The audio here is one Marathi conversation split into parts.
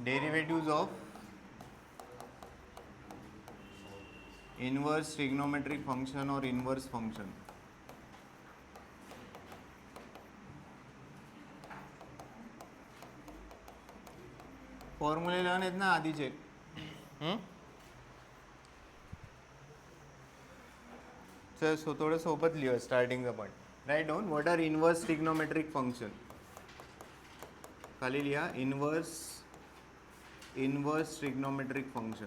Derivatives of inverse trigonometric function और इनवर्स फंक्शन. फॉर्म्युले लिहून आहेत ना आधीचे. सो थोडं सोबत लिहूया स्टार्टिंगचं पण. Write down what are inverse trigonometric function. खाली लिहा inverse trigonometric function.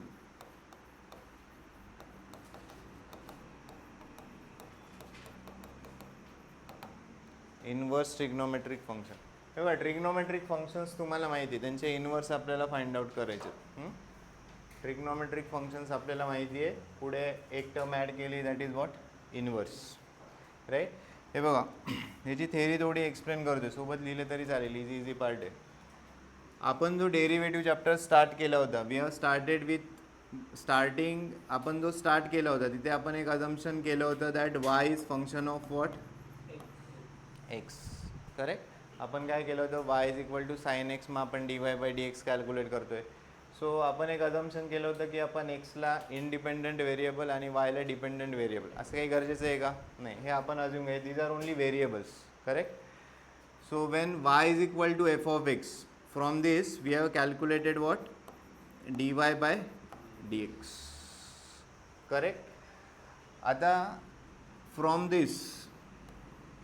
Inverse trigonometric function. हे बघा ट्रिग्नोमेट्रिक फंक्शन्स तुम्हाला माहिती आहे, त्यांचे इनवर्स आपल्याला फाइंड आउट करायचे. ट्रिग्नोमेट्रिक फंक्शन्स आपल्याला माहिती आहे. पुढे एक टर्म ॲड केली that is what inverse. Right. हे बघा ह्याची थेअरी थोडी एक्सप्लेन करतो, सोबत लिहिले तरी चालेल, इझी पार्ट आहे. आपण जो डेरिव्हेटिव्ह चॅप्टर स्टार्ट केला होता, वी हॅव स्टार्टेड विथ आपण जो स्टार्ट केला होता तिथे आपण एक अजम्पशन केलं होतं that y is function of what x. Correct. आपण काय केलं होतं, y is equal to sine x, मग आपण d Y by D x calculate करतोय. सो आपण एक अजम्पशन केलं होतं की आपण एक्सला इंडिपेंडंट व्हेरिएबल आणि वायला डिपेंडंट व्हेरिएबल, असं काही गरजेचं आहे का? नाही, हे आपण अज्युम घ्या, these are only variables. Correct. So when y is equal to F of x, from this we have calculated what d Y by D x. Correct. आता from this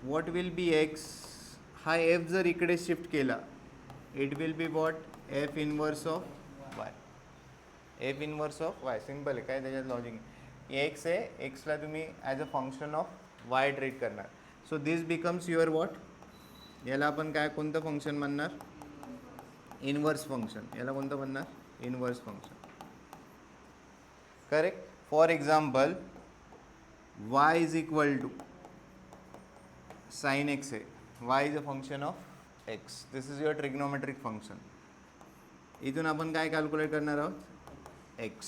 what will be x, हा एफ जर इकडे शिफ्ट केला it will be what f inverse of y. F inverse of y simple आहे, काय त्याच्यात लॉजिक. एक्स आहे, एक्सला तुम्ही as a function of y treat करणार. So this becomes your what, याला आपण काय कोणतं फंक्शन म्हणणार, इनवर्स फंक्शन. याला कोणतं म्हणणार, inverse function. Correct. For example y is equal to sine x आहे, y is a function of x, this is your trigonometric function. इथून आपण काय कॅल्क्युलेट करणार आहोत, एक्स.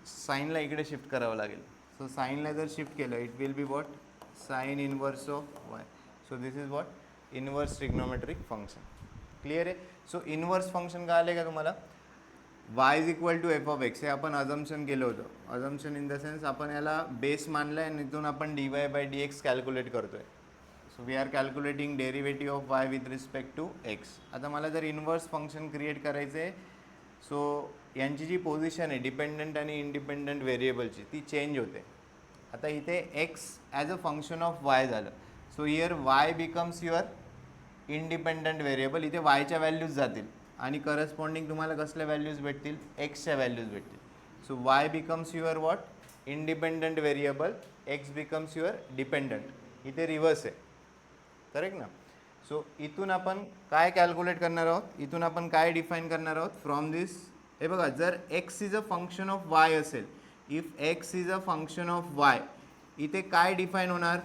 साईनला इकडे शिफ्ट करावं लागेल. सो साईनला जर शिफ्ट केलं it will be what sine inverse of y. So this is what inverse trigonometric function. Clear आहे. सो इनवर्स फंक्शन काय आलं का तुम्हाला, y is equal to F of x, हे आपण अजम्पशन केलं होतं. अजम्पशन इन द सेन्स आपण याला बेस मानलं आहे आणि इथून आपण d Y by D x calculate करतोय. So we are calculating derivative of y with respect to x. आता मला जर इनवर्स फंक्शन क्रिएट करायचं आहे, सो यांची जी पोझिशन आहे डिपेंडंट आणि इंडिपेंडंट व्हेरिएबलची ती चेंज होते. आता इथे x as a function of y झालं. So here y becomes your independent variable. इथे वायच्या व्हॅल्यूज जातील आणि करस्पॉन्डिंग तुम्हाला कसल्या व्हॅल्यूज भेटतील, एक्सच्या व्हॅल्यूज भेटतील. So Y becomes your what independent variable, x becomes your dependent. इथे रिव्हर्स आहे. करेक्ट ना. सो इथून आपण काय कॅल्क्युलेट करणार आहोत, इथून आपण काय डिफाईन करणार आहोत फ्रॉम दिस. हे बघा जर x is a function of y असेल, if x is a function of y, इथे काय डिफाईन होणार,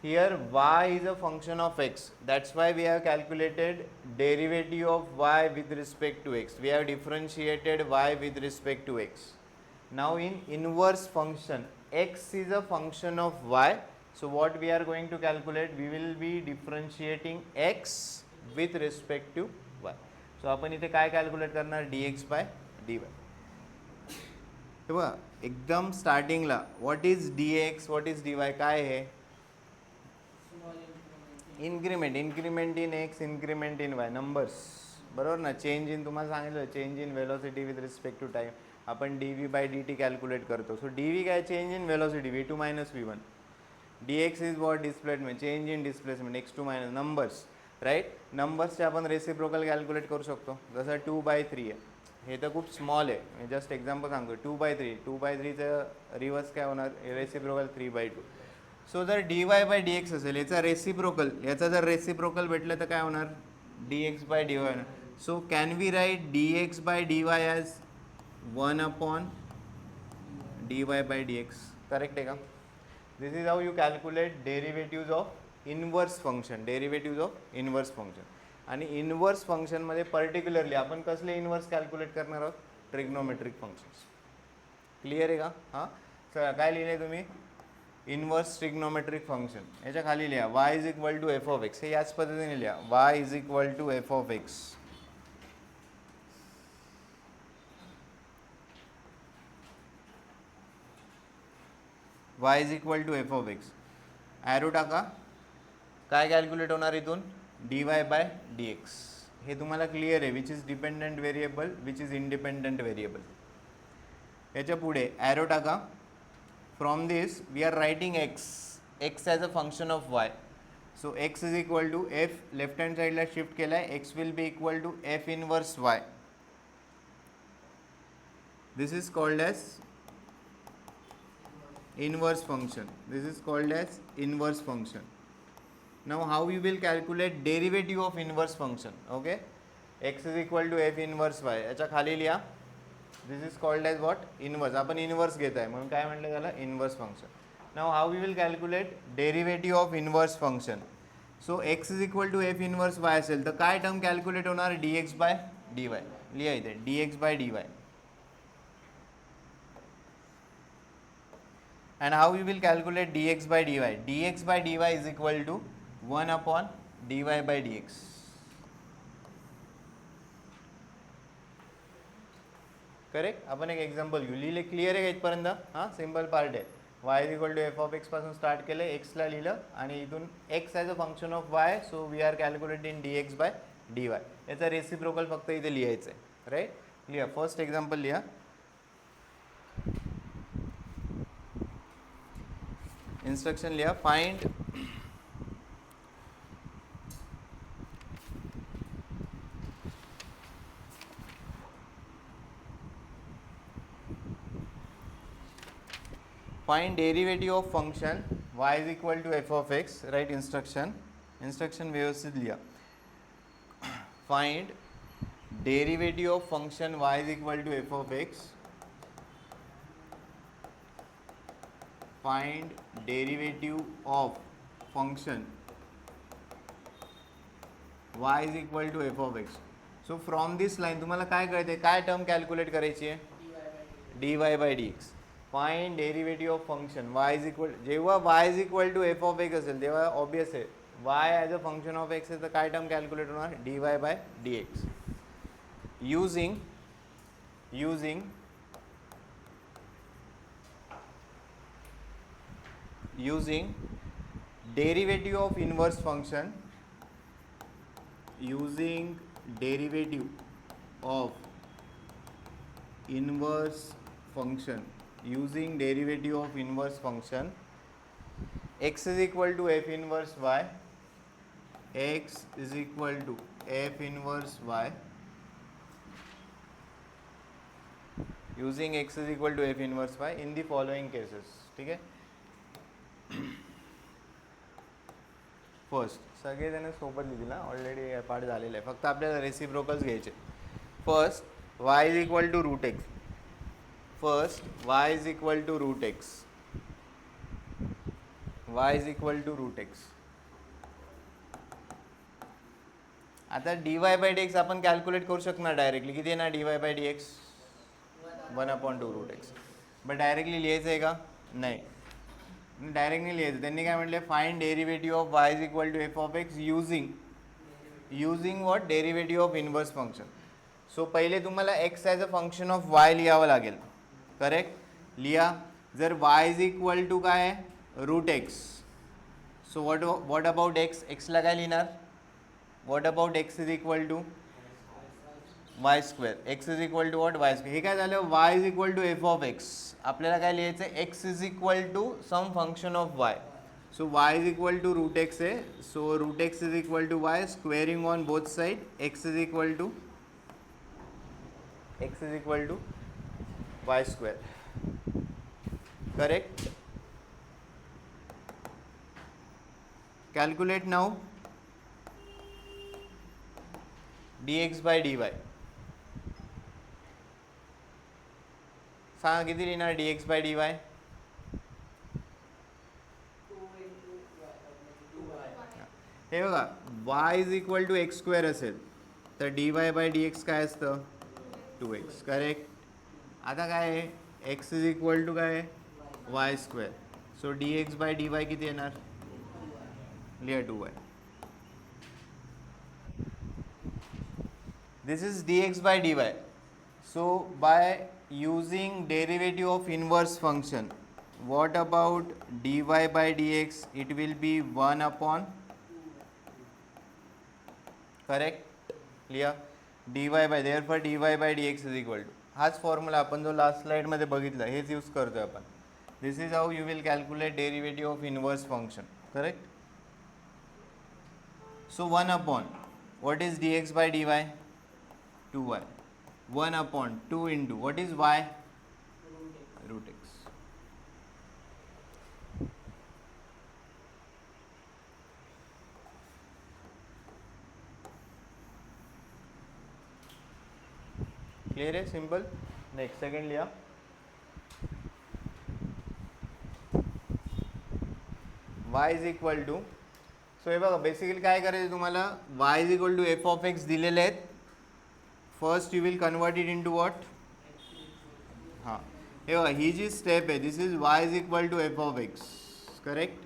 here y is a function of x, that's why we have calculated derivative of y with respect to x. We have differentiated y with respect to x. Now in inverse function x is a function of y, so what we are going to calculate, we will be differentiating x with respect to y. So आपण इथे काय कॅल्क्युलेट करणार, dx by dy. हे बघा एकदम स्टार्टिंगला what is dx, what is dy, काय आहे, increment in x, increment in y, numbers. बरोबर ना. चेंज इन तुम्हाला सांगितलं, change in velocity with respect to time. आपण d v by d t calculate करतो. सो डी व्ही काय, change in velocity v two minus v one. D x is what displacement, change in displacement x two minus numbers. Right. नंबर्सचे आपण रेसिप्रोकल कॅल्क्युलेट करू शकतो. जसं 2/3 आहे, हे तर खूप स्मॉल आहे, जस्ट एक्झाम्पल सांगतो. 2/3, 2/3चं रिव्हर्स काय होणार, रेसिप्रोकल 3/2. सो जर D Y by D x असेल, याचा रेसिप्रोकल, याचा जर रेसिप्रोकल भेटलं तर काय होणार, d x by D y होणार. So can we write d x by D y as 1/dy by D x. Correct आहे का. This is how you calculate derivatives of inverse function, derivatives of inverse function. आणि इनवर्स फंक्शनमध्ये पर्टिक्युलरली आपण कसले इनवर्स कॅल्क्युलेट करणार आहोत, ट्रिग्नोमेट्रिक फंक्शन्स. क्लिअर आहे का. हां सर काय लिहिले तुम्ही, इनवर्स ट्रिग्नोमेट्रिक फंक्शन याच्या खाली लिहा y is equal to F of x, हे याच पद्धतीने लिहा y is equal to F of x. y is equal to F of x. Arrow टाका, काय कॅल्क्युलेट होणार इथून, dy बाय dx. हे तुम्हाला क्लिअर आहे, which is dependent variable, which is independent variable. याच्या पुढे ॲरो टाका. From this we are writing x as a function of y. So x is equal to f, left hand साईडला शिफ्ट केला आहे, x will be equal to f inverse y. This is called as inverse function. This is called as inverse function. Now how we will calculate derivative of inverse function? Okay, x is equal to f inverse y. याच्या खाली लिहा. This is called as what? Inverse. आपण inverse घेत आहे म्हणून काय म्हटलं त्याला, inverse function. Now how we will calculate derivative of inverse function? So x is equal to f inverse y असेल तर काय टर्म कॅल्क्युलेट होणार, dx by dy. लिहा इथे dx by dy. And how we will calculate dx by dy? dx by dy is equal to 1 upon dy by dx. Correct. आपण एक एक्झाम्पल घेऊ. लिहिले, क्लिअर आहे का इथपर्यंत? हां, सिम्पल पार्ट आहे. y is equal to F of x पासून स्टार्ट केलं, एक्सला लिहिलं आणि इथून x as a function of y. So we are calculating dx by dy. याचा रेसिप्रोकल फक्त इथे लिहायचं आहे. राईट. लिहा, फर्स्ट एक्झाम्पल लिहा. इंस्ट्रक्शन लिहा. Find derivative of function y is equal to F of x. Right. Instruction व्यवस्थित लिहा. Find derivative of function y is equal to F of x. Find derivative of function y is equal to f of x. So from this line तुम्हाला काय कळते, काय टर्म कॅल्क्युलेट करायची आहे, dy by dx. Find derivative of function y is equal, जेव्हा y is equal to f of x असेल तेव्हा ऑब्वियस आहे y as a function of x आहे तर काय टर्म कॅल्क्युलेट होणार, dy by dx. using derivative of inverse function, using derivative of inverse function, x is equal to f inverse y, x is equal to f inverse y, using x is equal to f inverse y in the following cases. ठीक आहे. फर्स्ट, सगळेजण सोबत लिहिली ना, ऑलरेडी पार्ट झालेला आहे, फक्त आपल्याला रेसिप्रोकल्स घ्यायचे. First y is equal to root x. आता dy बाय dx आपण कॅल्क्युलेट करू शकणार डायरेक्टली. किती आहे ना dy by dx, 1/2 root x. But directly लिहायचं आहे का, नाही, डायरेक्टली लिहायचं. त्यांनी काय म्हटलं, find derivative of y is equal to F of x using what, derivative of inverse function. So पहिले तुम्हाला x as a function of y लिहावं लागेल. करेक्ट. लिहा. जर y इज इक्वल टू काय, root x. So what about x, एक्सला काय लिहिणार, what about x is equal to y square. X is equal to what, y square. हे काय झालं, y is equal to F of x. आपल्याला काय लिहायचं आहे, x is equal to some function of y. सो y is equal to root x आहे. So root x is equal to y, squaring on both side. x is equal to y square. Correct. Calculate now dx by dy. सांगा किती लिहिणार dx बाय dy. हे बघा, y is equal to x square असेल तर dy बाय dx काय असतं, 2x. करेक्ट. आता काय आहे, x इज इक्वल टू काय, y square. So dx by dy किती येणार, लिहा 2y. This is dx by dy. So by using derivative of inverse function, what about dy by dx? It will be 1 upon, correct, लिहा dy by, therefore dy by dx is equal to, हाच फॉर्म्युला आपण जो लास्ट स्लाइड मध्ये बघितला हेच यूज करतोय आपण. This is how you will calculate derivative of inverse function, correct. So 1 upon what is dx by dy, 2y, 1 upon 2 into what is y, root x. Clear है, सिंपल. नेक्स्ट सेकंड लिया. y is equal to, so हे बघा बेसिकली काय करायचं तुम्हाला, y is equal to F of X दिलेले आहेत. First you will convert it into what, हां हे बघा ही जी स्टेप आहे this is y is equal to F of X, correct.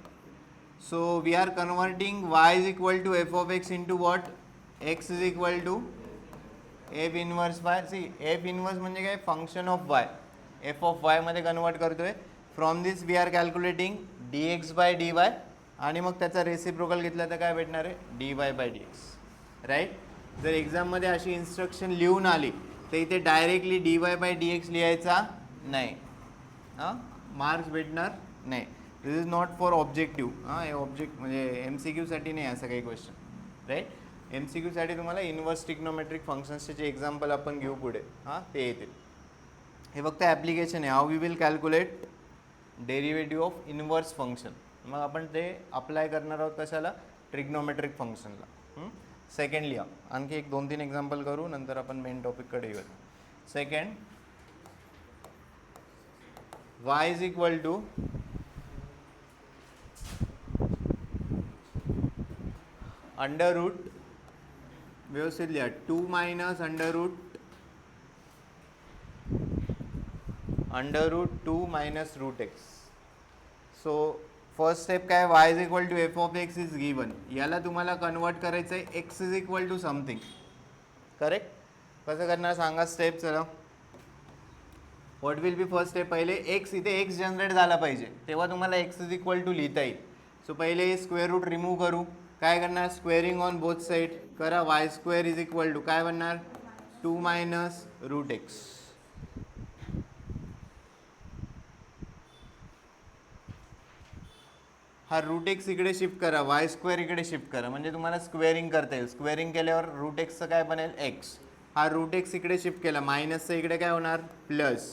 So we are converting y is equal to F of X into what, x is equal to f inverse y. See f inverse म्हणजे काय, function of y, f of y मध्ये कन्वर्ट करतोय. From this we are calculating dx by dy आणि मग त्याचा रेसिप्रोकल घेतला तर काय भेटणार आहे, dy बाय dx, राईट. जर एक्झाममध्ये अशी इन्स्ट्रक्शन लिहून आली तर इथे डायरेक्टली dy बाय dx लिहायचा नाही, हां मार्क्स भेटणार नाही. दिस इज नॉट फॉर ऑब्जेक्टिव्ह, हां हे ऑब्जेक्ट म्हणजे MCQ साठी नाही असं काही क्वेश्चन, राईट. MCQ साठी तुम्हाला इन्व्हर्स ट्रिग्नोमेट्रिक फंक्शन्सचे एक्झाम्पल आपण घेऊ पुढे, हां ते येतील. हे फक्त ॲप्लिकेशन आहे, how we will calculate derivative of inverse function. मग आपण ते अप्लाय करणार आहोत कशाला, ट्रिग्नोमेट्रिक फंक्शनला. सेकंड लिहा, आणखी एक 2-3 एक्झाम्पल करू, नंतर आपण मेन टॉपिककडे येऊया. Second, y is equal to under root, व्यवस्थित लिहा, 2 minus under root 2 minus root x. So first step काय, y is equal to F of x is given, याला तुम्हाला कन्वर्ट करायचं आहे x is equal to something, correct. कसं करणार सांगा स्टेप, चला. What will be first step, पहिले x, इथे x जनरेट झाला पाहिजे तेव्हा तुम्हाला x इज इक्वल टू लिहिता येईल. सो पहिले स्क्वेअर रूट रिमूव्ह करू. काय करणार, स्क्वेअरिंग ऑन बोथ साईड करा, y square is equal to काय बनणार, 2 मायनस रूट एक्स. हा रूट एक्स इकडे शिफ्ट करा, वाय स्क्वेअर इकडे शिफ्ट करा, म्हणजे तुम्हाला स्क्वेअरिंग करता येईल. स्क्वेअरिंग केल्यावर रूट एक्सचं काय बनेल, एक्स. हा रूट एक्स इकडे शिफ्ट केला, मायनसचं इकडे काय होणार, प्लस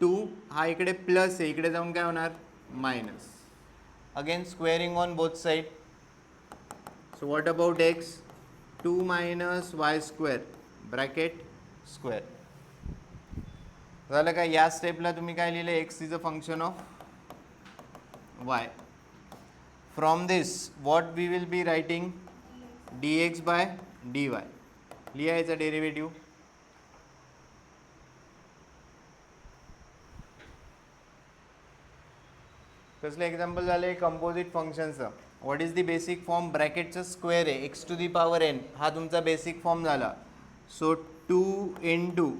2, हा इकडे प्लस आहे, इकडे जाऊन काय होणार, minus. Again squaring on both side. So what about X, 2 minus Y square bracket square. झालं काय, या स्टेपला तुम्ही काय लिहिलं, X is a function of Y. From this what we will be writing, dx by dy, लिहायचा डेरिव्हेटिव्ह. कसलं एक्झाम्पल झालं, कंपोजिट फंक्शनचं. What is the basic form, ब्रॅकेटचं स्क्वेअर आहे, X to the power n, हा तुमचा बेसिक फॉर्म झाला. So 2 into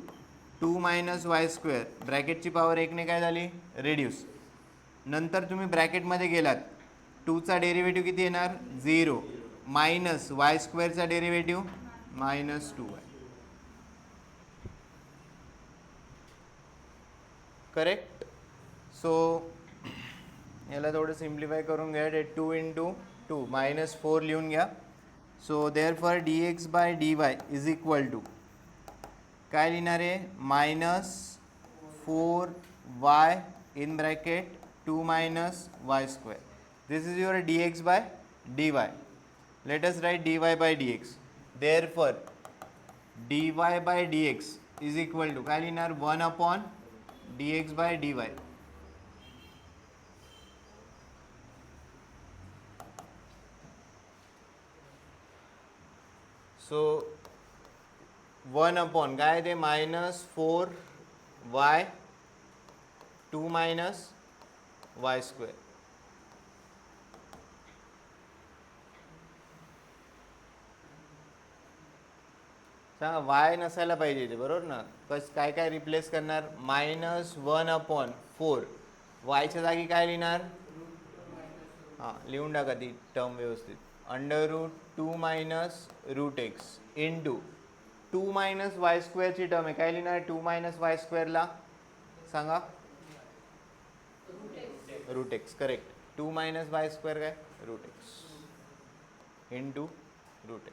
2 minus Y square, ब्रॅकेटची पॉवर 1 ने काय झाली, रिड्यूस. नंतर तुम्ही ब्रॅकेटमध्ये गेलात, 2चा डेरिव्हेटिव्ह किती येणार, 0, मायनस वाय स्क्वेअरचा derivative minus 2y, correct. So याला थोडं सिम्प्लिफाय करून घ्या, 2 इंटू 2 मायनस 4 लिहून घ्या. So therefore dx by dy is equal to काय लिहिणार आहे, minus 4y in bracket 2 minus Y square. This is your dx by dy. Let us write dy by dx. Therefore dy by dx is equal to काय लिहिणार, 1 upon dx by dy. So 1 upon काय ते minus 4y 2 minus Y square. सांगा वाय नसायला पाहिजे ते, बरोबर ना. काय काय रिप्लेस करणार, -1/4 वायच्या जागी काय लिहिणार, हां लिहून टाका ती टर्म व्यवस्थित, √2 - √x * 2 - y² ची टर्म आहे, काय लिहिणार 2 - y² ला, सांगा √x, करेक्ट. 2 - y² काय √x * √x.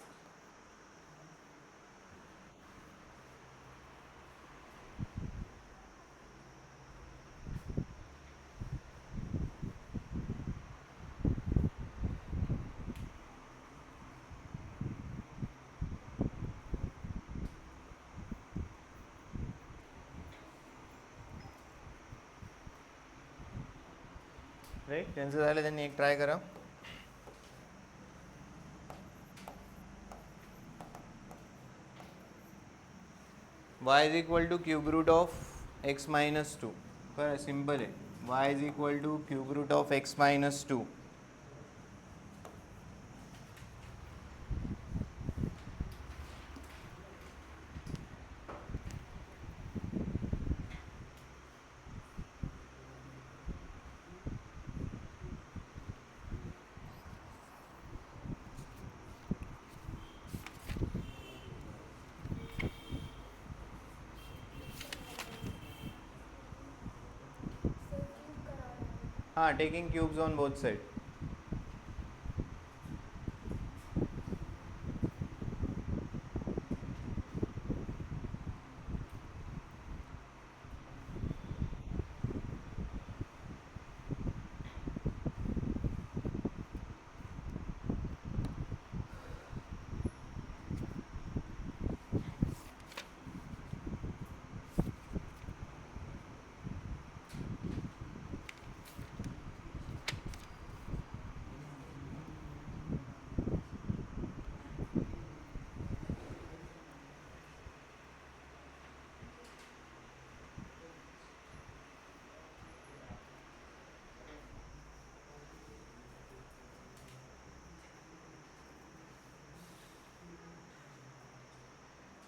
राईट, त्यांचं झालं, त्यांनी एक ट्राय करा. y = cube root of x - 2. बरं सिम्पल आहे. y = cube root of x - 2. हां, taking cubes on both side.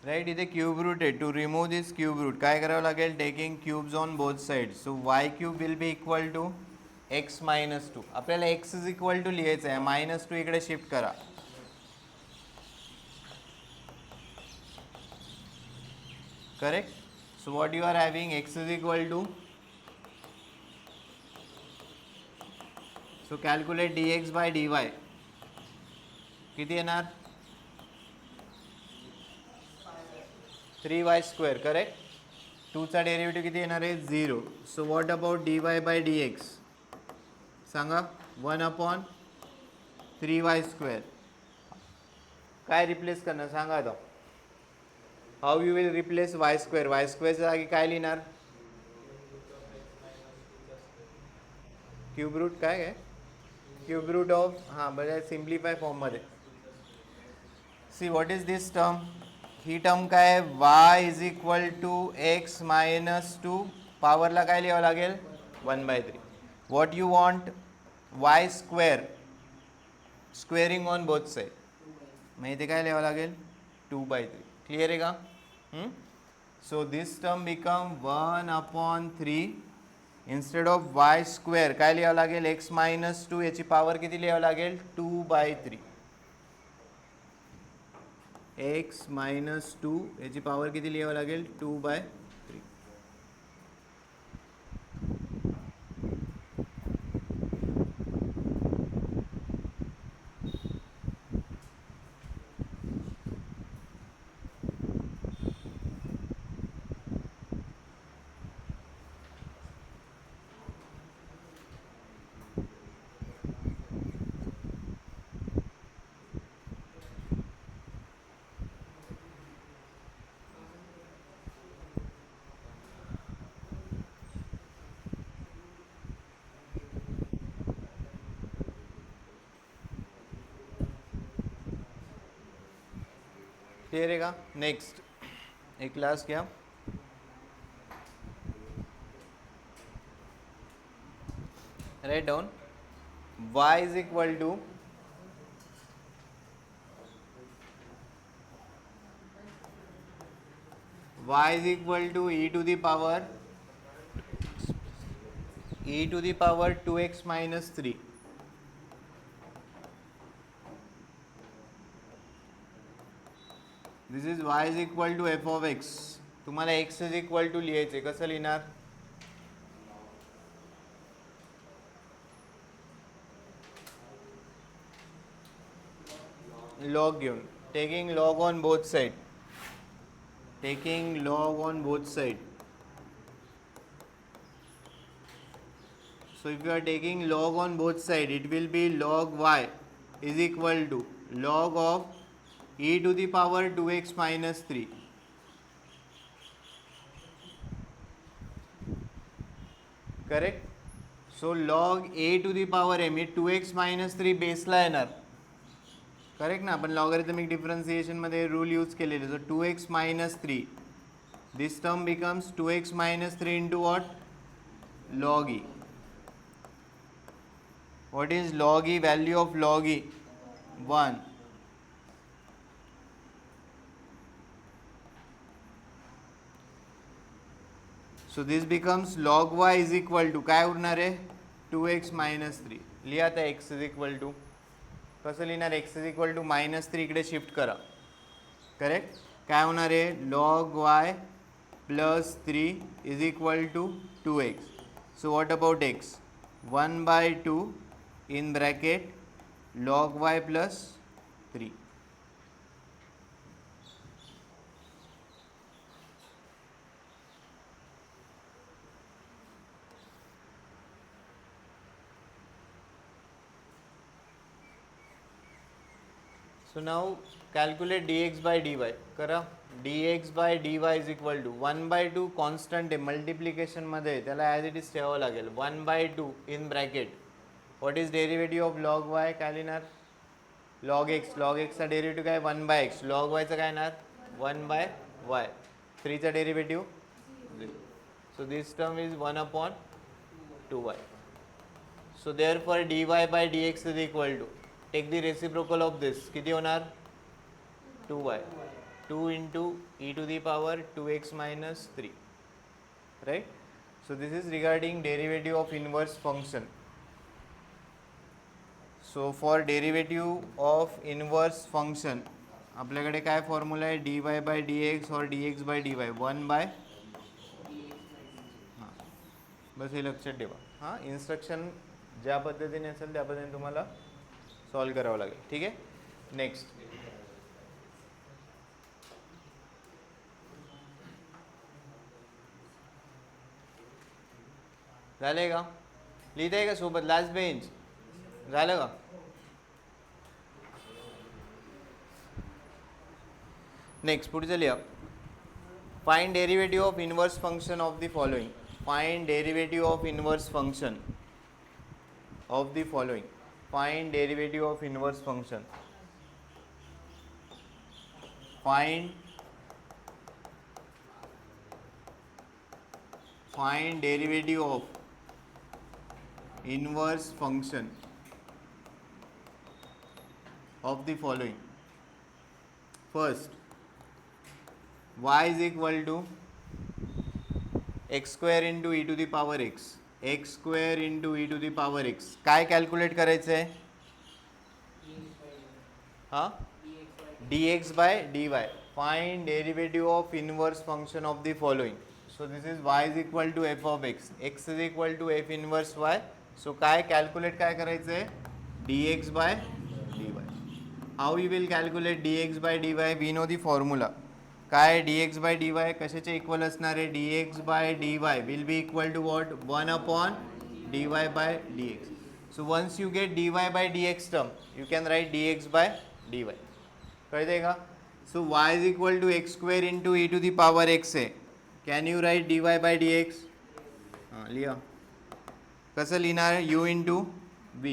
Right, इथे क्यूब रूट आहे. To remove this cube root काय करावं लागेल, taking cubes on both side. So y³ will be equal to x - 2. आपल्याला x = लिहायचं आहे, -2 इकडे शिफ्ट करा. Correct. So what you are having, x = so calculate dx/dy किती येणार, 3y², करेक्ट. 2चा डेरिव्हेटिव्ह किती येणार आहे, 0. सो व्हॉट अबाउट dy/dx, सांगा 1/3y². काय रिप्लेस करणार सांगा आता. How you will replace y², y² जागी काय लिहिणार, क्यूब रूट काय आहे, क्यूब रूट ऑफ, हां बरं सिम्प्लिफाय फॉर्ममध्ये. See what is this term, he term काय आहे, y = x - 2 पॉवरला काय लिहावं लागेल 1/3. What you want, y² squaring on both side, मग इथे काय लिहावं लागेल 2/3. क्लिअर आहे का. So this term become 1/3 instead of y² काय लिहावं लागेल x - 2, याची पॉवर किती लिहावं लागेल 2/3. x - 2 याची पॉवर किती लिहावं लागेल 2/3. क्लियर है का. नेक्स्ट एक क्लास क्या, write down y = y is equal to e to the power 2x minus 3. This is y is equal to f of x. तुम्हाला x is equal to लिहायचे, कसं लिहिणार? log घेऊन, taking log on both side. So if you are taking log on both side, it will be log y is equal to log of e to the power 2x minus 3. Correct? So log a to the power m हे 2x minus 3 बेसला येणार. करेक्ट ना? आपण लॉगरिथमिक डिफरन्सिएशन मध्ये रूल यूज केलेले. So 2x minus 3, this term becomes 2x minus 3 into what? Log e. What is log e? Value of log e 1. So this becomes log y is equal to काय उरणार आहे? 2x minus 3. लिहा आता x is equal to, कसं लिहिणार? x is equal to minus 3 इकडे शिफ्ट करा. करेक्ट? काय होणार आहे? log y plus 3 is equal to 2x. So what about x? 1 by 2 in bracket log y plus 3. So now calculate dx by dy. करा. dx by dy is equal to 1 by 2 constant आहे, मल्टिप्लिकेशन मध्ये त्याला ॲज इट इज ठेवावं लागेल. 1 by 2 in bracket what is derivative of log Y? काय लिहिणार? Log X. लॉग एक्सचा डेरिव्हेटिव्ह काय? 1 बाय एक्स. लॉग वायचा काय येणार? 1 बाय वाय. 3चा derivative 0. So this term is 1 upon 2y. So therefore dy by dx is equal to, take the reciprocal of this, किती होणार? 2y. 2 into e to the power 2x minus 3. Right? So this is regarding derivative of inverse function. So for derivative of inverse function आपल्याकडे काय फॉर्म्युला आहे? dy by dx or dx by dy 1 by, हां बस हे लक्षात ठेवा. हां, इन्स्ट्रक्शन ज्या पद्धतीने असेल त्या पद्धतीने तुम्हाला सॉल्व करावं लागेल. ठीक आहे. नेक्स्ट झाले का? लिहित आहे का सोबत? लास्ट बेंच झालं का? नेक्स्ट पुढचं लिहा. Find derivative of inverse function of the following. Find derivative of inverse function of the following. Find derivative of inverse function. Find derivative of inverse function of the following. First, y is equal to x square into e to the power x. x square into e to the power x. काय कॅल्क्युलेट करायचं आहे? हां, dx by dy. Find derivative of inverse function of the following. So this is y is equal to f of x. x is equal to f inverse y. So काय कॅल्क्युलेट काय करायचं आहे? dx by dy. How you will calculate dx by dy? We know the formula. काय dx बाय dy कशाचे इक्वल असणार आहे? dx by dy will be equal to what? 1 upon dy by dx. So once you get dy by dx term you can write dx by dy. कळते का? So y is equal to x square into e to the power x आहे. Can you write dy by dx? हां लिहा. कसं लिहिणार? u into v.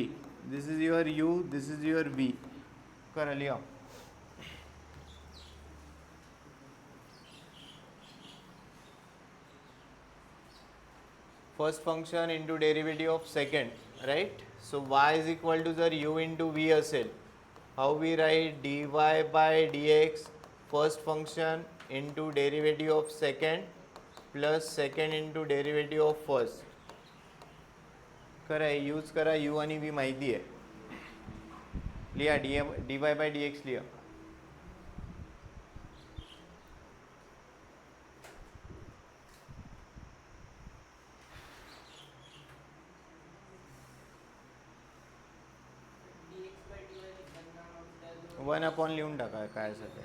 This is your u, this is your v. करा लिहा. First function into derivative of second. Right? So y is equal to जर u इंटू v असेल, how we write? dy by dx first function into derivative of second plus second into derivative of first. करा यूज करा, u आणि v माहिती आहे. लिहा dy by dx लिहा. वन अपॉन लिहून टाका काय असेल ते.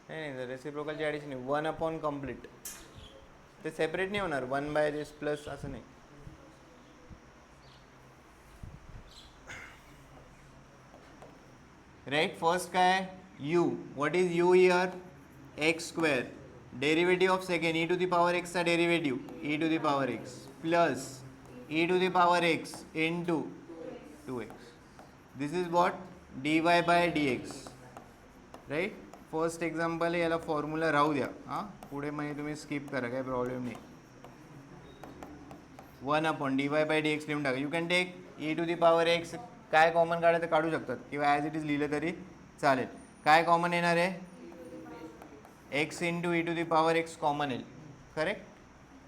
नाही रेसिप्रोकलची ॲडिशन नाही, वन अपॉन कम्प्लीट. ते सेपरेट नाही होणार, वन बाय दिस प्लस असं नाही. राईट. फर्स्ट काय u, what is u here? X square. Derivative of second E to the power एक्सचा derivative E to the power X plus E to the power X into 2x. This is what? dy by dx. Right. First example आहे, याला फॉर्म्युला राहू द्या. हां, पुढे म्हणजे तुम्ही स्किप करा, काही प्रॉब्लेम नाही. One upon dy by dx लिहून टाका. You can take e to the power x, काय कॉमन काढायचं काढू शकतात, किंवा ॲज इट इज लिहिलं तरी चालेल. काय कॉमन येणार आहे? X into e to the power x common येईल. करेक्ट.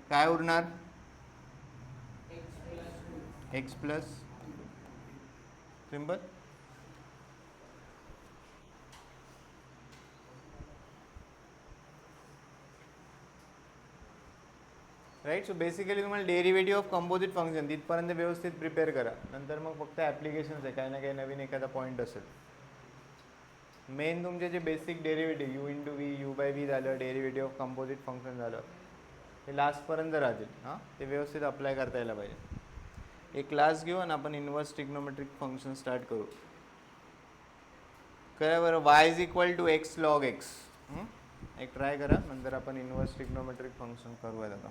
काय उरणार? X plus. Simple. Right. So basically तुम्हाला डेरिव्हेटिव्ह ऑफ कंपोजिट फंक्शन तिथपर्यंत व्यवस्थित प्रिपेअर करा. नंतर मग फक्त ॲप्लिकेशन्स आहे, काही ना काही नवीन एखादा पॉईंट असेल. मेन तुमचे जे basic derivative you into V, you by V झालं, डेरिव्हेटिव्ह ऑफ कंपोजिट फंक्शन झालं, ते लास्टपर्यंत राहतील. हां, ते व्यवस्थित अप्लाय करता यायला पाहिजे. एक क्लास घेऊ आणि आपण इन्व्हर्स ट्रिग्नोमेट्रिक फंक्शन स्टार्ट करू. करा बरं. Y is equal to x log x. एक ट्राय करा, नंतर आपण इन्व्हर्स ट्रिग्नोमेट्रिक फंक्शन करूयात. आता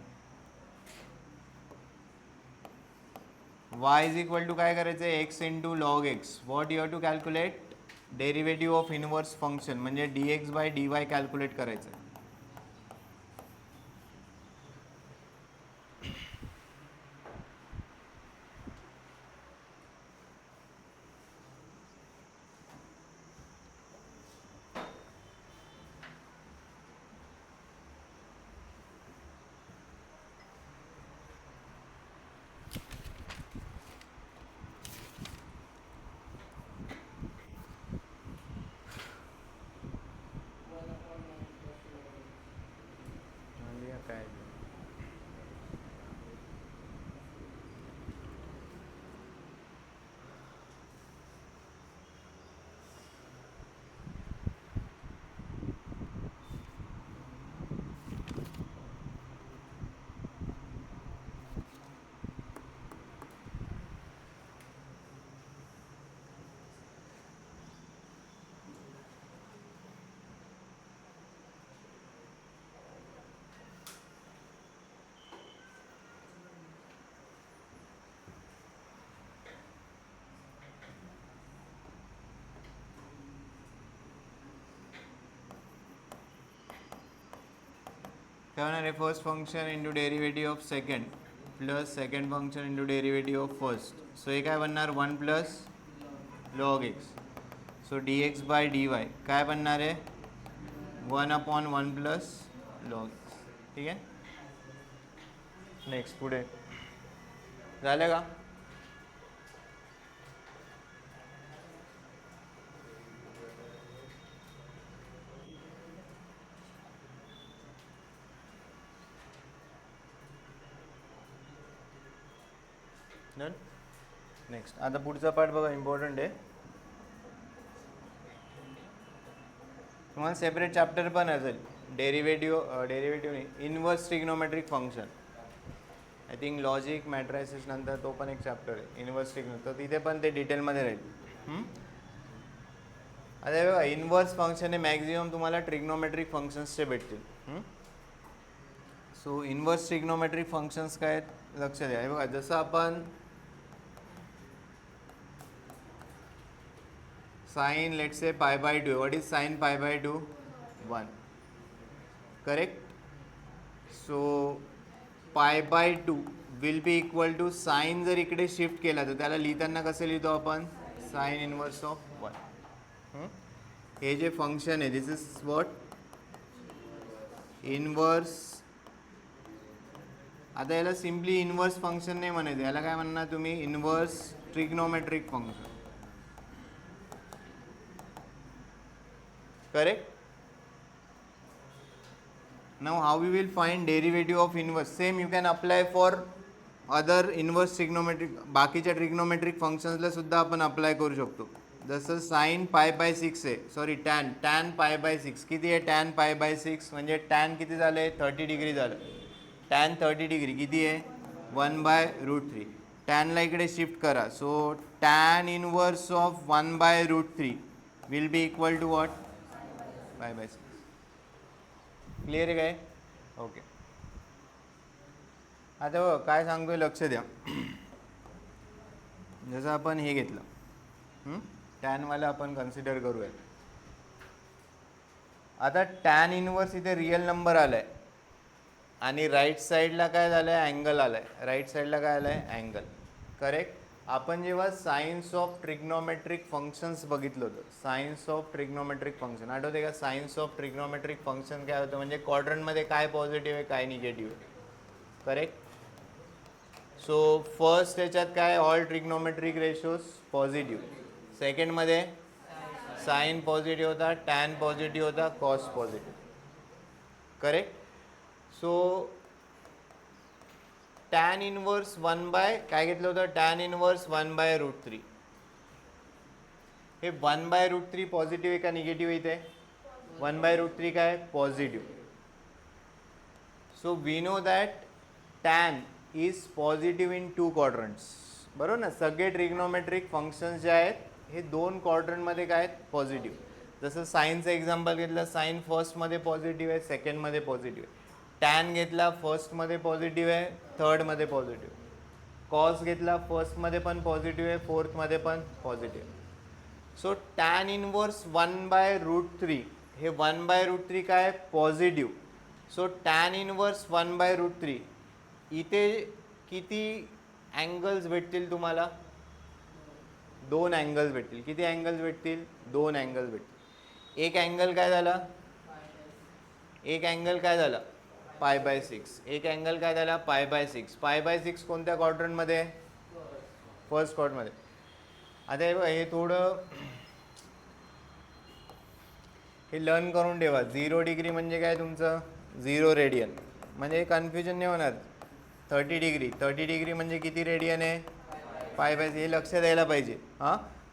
y इज इक्वल टू काय करायचं आहे? X into log x. What you have to calculate? Derivative of inverse function, म्हणजे dx बाय dy कॅल्क्युलेट करायचं आहे. काय होणार आहे? First function into derivative of second plus second function into derivative of first. So हे काय बनणार? One plus log x. So d x by D y काय बनणार आहे? One upon one plus log x. ठीक आहे. नेक्स्ट पुढे झालं का? डन. नेक्स्ट आता पुढचा पार्ट बघा, इम्पॉर्टंट आहे. तुम्हाला सेपरेट चॅप्टर पण असेल, डेरिव्हेटिव्ह नाही, inverse trigonometric function. I think logic मॅट्रायसिस नंतर तो पण एक चॅप्टर आहे, इनवर्स ट्रिग्नो. तर तिथे पण ते डिटेलमध्ये राहील. आता बघा, इनवर्स फंक्शन हे मॅक्झिमम तुम्हाला ट्रिग्नोमेट्रिक फंक्शन्सचे भेटतील. सो इनवर्स ट्रिग्नोमेट्रिक फंक्शन्स काय आहेत लक्षात द्या. हे बघा, जसं आपण sign let's say pi by 2. What is sine pi by 2? 1. Correct. So pi by 2 will be equal to sine. जर इकडे शिफ्ट केला तर त्याला लिहिताना कसं लिहितो आपण? Sign inverse of 1. हे जे फंक्शन आहे दिस इज व्हॉट इनवर्स. आता याला सिम्पली इनवर्स फंक्शन नाही म्हणायचं, याला काय म्हणणार तुम्ही inverse trigonometric function. Correct. Now how we will find derivative of inverse. Same you can apply for other inverse trigonometric. बाकीच्या ट्रिग्नोमेट्रिक फंक्शन्सला सुद्धा आपण अप्लाय करू शकतो. जसं साइन पाय बाय 6 आहे, सॉरी टॅन पाय बाय 6 किती आहे, टॅन पाय बाय 6 म्हणजे टॅन किती झालं आहे 30 डिग्री झालं. टॅन 30 डिग्री किती आहे 1/√3. टॅनला इकडे शिफ्ट करा, so tan inverse of 1/√3 will be equal to what pi by 6. Clear आहे काय? ओके. आता बघ काय सांगतोय लक्ष द्या. जसं आपण हे घेतलं टॅनवाला आपण कन्सिडर करूया. आता टॅन इनवर्स इथे रिअल नंबर आलाय आणि राईट साईडला काय झालंय अँगल आलाय. राईट साईडला काय आलाय अँगल. करेक्ट. आपण जेव्हा सायन्स ऑफ ट्रिग्नोमेट्रिक फंक्शन्स बघितलं होतं, सायन्स ऑफ ट्रिग्नोमेट्रिक फंक्शन आठवते का? सायन्स ऑफ ट्रिग्नोमेट्रिक फंक्शन काय होतं म्हणजे क्वाड्रंटमध्ये काय पॉझिटिव्ह आहे काय निगेटिव्ह आहे. करेक्ट. सो फर्स्ट याच्यात काय ऑल ट्रिग्नोमेट्रिक रेशोज पॉझिटिव्ह. सेकंडमध्ये साइन पॉझिटिव्ह होता, टॅन पॉझिटिव्ह होता, cos positive. Correct. So tan inverse 1 by काय घेतलं होतं टॅन इनवर्स 1/√3. हे 1/√3 पॉझिटिव्ह आहे का निगेटिव्ह इथे 1/√3 काय positive. So we know that tan is positive in 2 quadrants. बरोबर ना. सगळे ट्रिग्नोमेट्रिक फंक्शन्स जे आहेत हे 2 क्वाड्रंटमध्ये काय आहेत पॉझिटिव्ह. जसं साईनचं एक्झाम्पल घेतलं, साईन फर्स्टमध्ये पॉझिटिव्ह आहे, सेकंडमध्ये पॉझिटिव्ह आहे. टॅन घेतला फर्स्टमध्ये पॉझिटिव्ह आहे, थर्डमध्ये पॉझिटिव्ह. कॉस घेतला फर्स्टमध्ये पण पॉझिटिव्ह आहे, फोर्थमध्ये पण पॉझिटिव्ह. सो टॅन इनवर्स 1/√3 हे 1/√3 काय पॉझिटिव्ह. सो टॅन इनवर्स 1/√3 इथे किती अँगल्स भेटतील तुम्हाला 2 अँगल्स भेटतील. किती अँगल्स भेटतील 2 अँगल्स भेटतील. एक अँगल काय झाला एक अँगल काय झाला पाय बाय 6. एक अँगल काय झाला पाय बाय 6. पाय बाय 6 कोणत्या क्वाड्रंटमध्ये फर्स्ट क्वाड्रंटमध्ये. आता हे थोडं हे लर्न करून ठेवा. 0 डिग्री म्हणजे काय तुमचं 0 रेडियन म्हणजे कन्फ्युजन नाही होणार. 30 डिग्री म्हणजे किती रेडियन आहे पाय बाय. हे लक्ष द्यायला पाहिजे.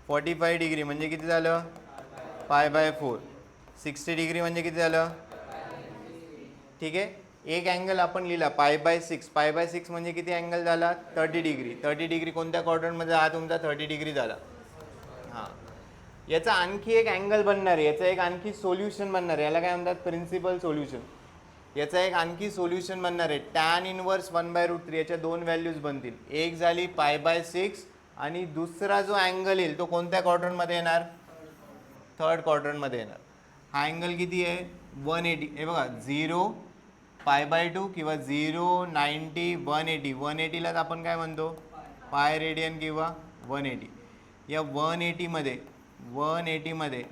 45 डिग्री म्हणजे किती झालं पाय बाय 4. 60 डिग्री म्हणजे किती झालं. ठीक आहे. एक अँगल आपण लिहिला पाय बाय 6. पाय बाय 6 म्हणजे किती अँगल झाला 30 डिग्री. 30 डिग्री कोणत्या क्वाड्रंटमध्ये हा तुमचा 30 डिग्री झाला. याचा आणखी एक अँगल बनणार आहे, याचं एक आणखी सोल्युशन बनणार आहे. याला काय म्हणतात प्रिन्सिपल सोल्युशन. याचा एक आणखी सोल्युशन बनणार आहे टॅन इनवर्स 1/√3. याच्या 2 व्हॅल्यूज बनतील. एक झाली पाय बाय 6 आणि दुसरा जो अँगल येईल तो कोणत्या क्वाड्रंटमध्ये येणार थर्ड क्वाड्रंटमध्ये येणार. हा अँगल किती आहे 180. हे बघा 0 पाय बाय 2 किंवा 0 90 180. 180लाच आपण काय म्हणतो पाय रेडियन किंवा 180. या 180मध्ये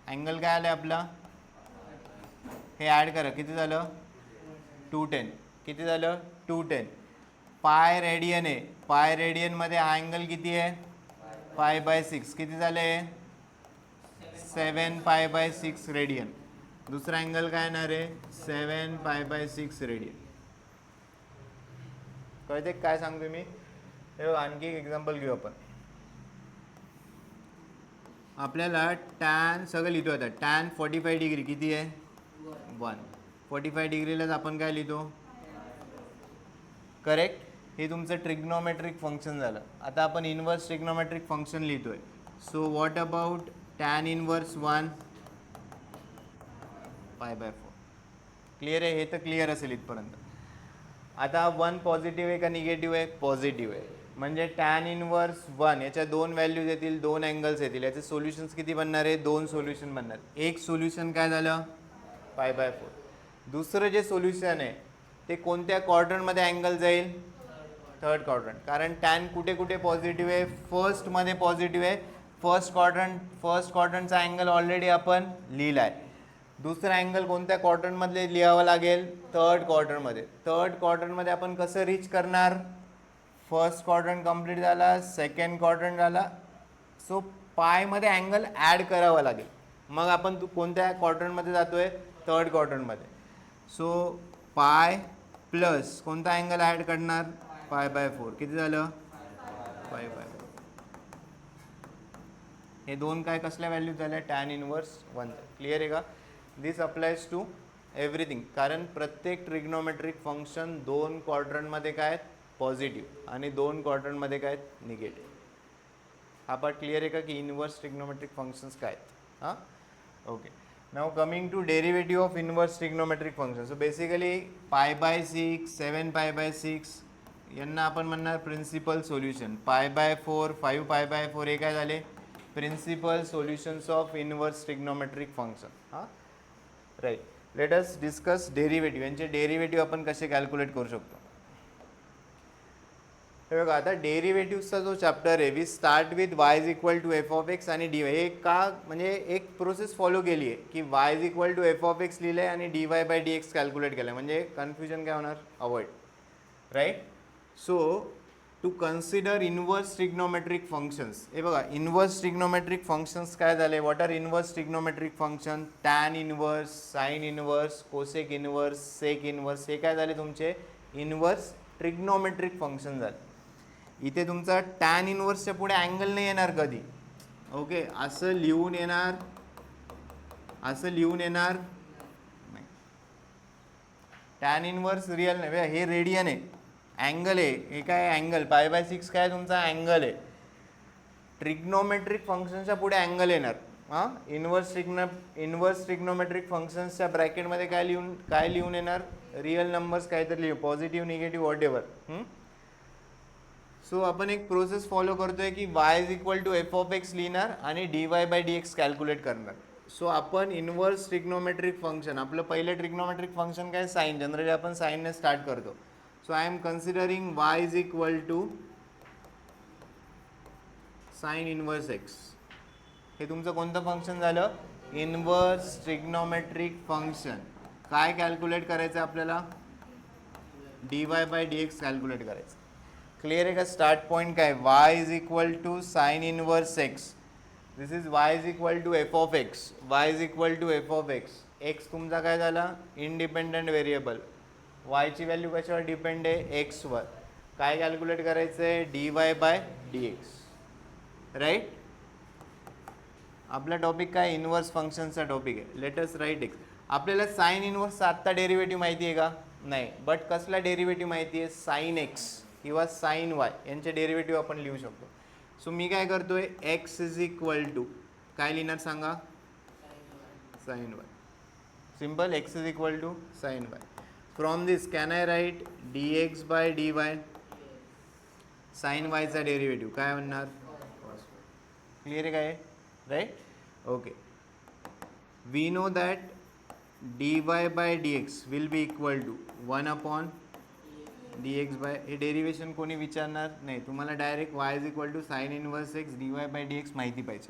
अँगल काय आलं आपला हे ॲड करा किती झालं 210. किती झालं 210. पाय रेडियन आहे. पाय रेडियनमध्ये हा अँगल किती आहे पाय बाय 6. किती झाले 7 पाय बाय 6 रेडियन. दुसरा अँगल काय येणार आहे 7 पाय बाय 6 रेडियन. कळते काय सांगतो मी. हे आणखी एक एक्झाम्पल घेऊ आपण. आपल्याला टॅन सगळं लिहितो आता. टॅन 45 डिग्री किती आहे 1. 45 डिग्रीलाच आपण काय लिहितो करेक्ट. हे तुमचं ट्रिग्नोमेट्रिक फंक्शन झालं. आता आपण इनवर्स ट्रिग्नोमेट्रिक फंक्शन लिहितोय. So what about tan inverse 1 pi bye 4. Clear आहे. हे तर क्लिअर असेल इथपर्यंत. आता 1 पॉझिटिव्ह आहे का निगेटिव्ह आहे पॉझिटिव्ह आहे. म्हणजे टॅन इनवर्स 1 याच्या 2 व्हॅल्यूज येतील 2 अँगल्स येतील. याचे सोल्युशन्स किती बनणार आहे 2 सोल्युशन बनणार. एक सोल्युशन काय झालं पाय बाय 4. दुसरं जे सोल्युशन आहे ते कोणत्या क्वाड्रंटमध्ये अँगल जाईल थर्ड क्वाड्रंट. कारण टॅन कुठे कुठे पॉझिटिव्ह आहे फर्स्टमध्ये पॉझिटिव्ह आहे फर्स्ट क्वाड्रंटचा अँगल ऑलरेडी आपण लिहिला आहे. दुसरा अँगल कोणत्या क्वाड्रंटमध्ये लिहावा लागेल? थर्ड क्वाड्रंटमध्ये आपण कसं रीच करणार? फर्स्ट क्वाड्रंट कंप्लीट झाला, सेकंड क्वाड्रंट झाला, सो पायमध्ये अँगल ॲड करावा लागेल. मग आपण कोणत्या क्वाड्रंटमध्ये जातोय? थर्ड क्वाड्रंटमध्ये. सो पाय प्लस कोणता अँगल ॲड करणार? π/4. किती झालं? 5/4. हे दोन काय कसल्या व्हॅल्यू झाल्या? tan inverse 1. क्लिअर आहे का? दिस अप्लायज टू एव्हरीथिंग. कारण प्रत्येक ट्रिग्नोमेट्रिक फंक्शन दोन क्वाड्रंटमध्ये काय आहेत? पॉझिटिव्ह, आणि दोन क्वाड्रंटमध्ये काय आहेत? निगेटिव्ह. हा पार्ट क्लिअर आहे का की इनवर्स ट्रिग्नोमेट्रिक फंक्शन्स काय आहेत? हां, okay. Now coming to derivative of inverse trigonometric function. So basically π/6, 7π/6 यांना आपण म्हणणार प्रिन्सिपल सोल्युशन. π/4, 5π/4 हे काय झाले? Principal solutions of inverse trigonometric function. हां, right. Let us discuss derivative. यांचे डेरिवेटिव्ह आपण कसे कॅल्क्युलेट करू शकतो? हे बघा, आता डेरिवेटिव्हचा जो चॅप्टर आहे, we start with y is equal to F of X आणि dy. हे का म्हणजे एक प्रोसेस फॉलो केली आहे की y is equal to F of X लिहिलं आहे आणि dy/dx कॅल्क्युलेट केलं आहे. म्हणजे कन्फ्युजन काय होणार? Avoid, right. So to consider inverse trigonometric functions. हे बघा, इनवर्स ट्रिग्नोमेट्रिक फंक्शन्स काय झाले? What are inverse trigonometric function? Tan inverse, sine inverse, cosec inverse, sec inverse, हे काय झाले? तुमचे इनवर्स ट्रिग्नोमेट्रिक फंक्शन झाले. इथे तुमचा टॅन इनवर्सच्या पुढे अँगल नाही येणार कधी. ओके, असं लिहून येणार, असं लिहून येणार नाही. टॅन इनवर्स रिअल नाही, हे रेडियन आहे, अँगल आहे. हे काय अँगल? π/6 काय तुमचा अँगल आहे. ट्रिग्नोमेट्रिक फंक्शनच्या पुढे अँगल येणार. हां, इनवर्स ट्रिग्नोमेट्रिक फंक्शन्सच्या ब्रॅकेटमध्ये काय लिहून येणार? रिअल नंबर्स काहीतरी लिहू, positive, negative, whatever. So आपण एक प्रोसेस फॉलो करतोय की y is equal to F of X लिहिणार आणि dy/dx कॅल्क्युलेट करणार. सो आपण इनवर्स ट्रिग्नोमेट्रिक फंक्शन, आपलं पहिलं ट्रिग्नोमेट्रिक फंक्शन काय? साइन. जनरली आपण साइनने स्टार्ट करतो. So I am considering y is equal to sine inverse X. हे तुमचं कोणतं फंक्शन झालं? Inverse trigonometric function. काय कॅल्क्युलेट करायचं आपल्याला? dy/dx कॅल्क्युलेट करायचं. क्लिअर आहे का? स्टार्ट पॉईंट काय? y is equal to sine inverse X. This is y is equal to F of x. y is equal to F of X. X तुमचा काय झाला? Independent variable. y ची व्हॅल्यू कशावर डिपेंड आहे? एक्सवर. काय कॅल्क्युलेट करायचं आहे? dy/dx, right. आपला टॉपिक काय? इनवर्स फंक्शनचा टॉपिक आहे. Let us write X. आपल्याला साइन इनवर्सचा आत्ता डेरिव्हेटिव्ह माहिती आहे का? नाही. बट कसला डेरिव्हेटिव्ह माहिती आहे? साइन एक्स किंवा साइन वाय यांचे डेरिव्हेटिव्ह आपण लिहू शकतो. सो मी काय करतोय? एक्स इज इक्वल टू काय लिहिणार सांगा? Sine Y. Simple. X is equal to sine Y. From this can I write dx/dy? Sine वायचा डेरिव्हेटिव्ह काय म्हणणार? क्लिअर आहे काय? Right, okay. We know that dy/dx will be equal to 1/dx/, हे डेरिवेशन कोणी विचारणार नाही तुम्हाला. Direct y is equal to sine inverse X dy/dx माहिती पाहिजे,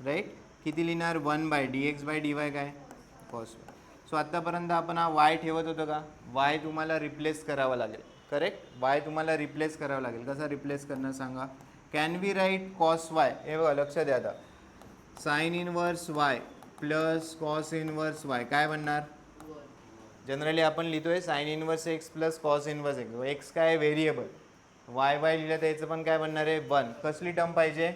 राईट. किती लिहिणार? 1/dx/dy काय? Cos Y. सो आत्तापर्यंत आपण हा y ठेवत होतो का? y तुम्हाला रिप्लेस करावा लागेल, करेक्ट. y तुम्हाला रिप्लेस करावं लागेल. कसा रिप्लेस करणार सांगा? Can we write cos Y? हे बघा, लक्ष द्या आता. Sine inverse y plus cos inverse y काय बनणार? जनरली आपण लिहितोय sine inverse X plus cos inverse X. X काय? व्हेरिएबल. वाय लिहिलं तर याचं पण काय बनणार आहे? 1. कसली टर्म पाहिजे?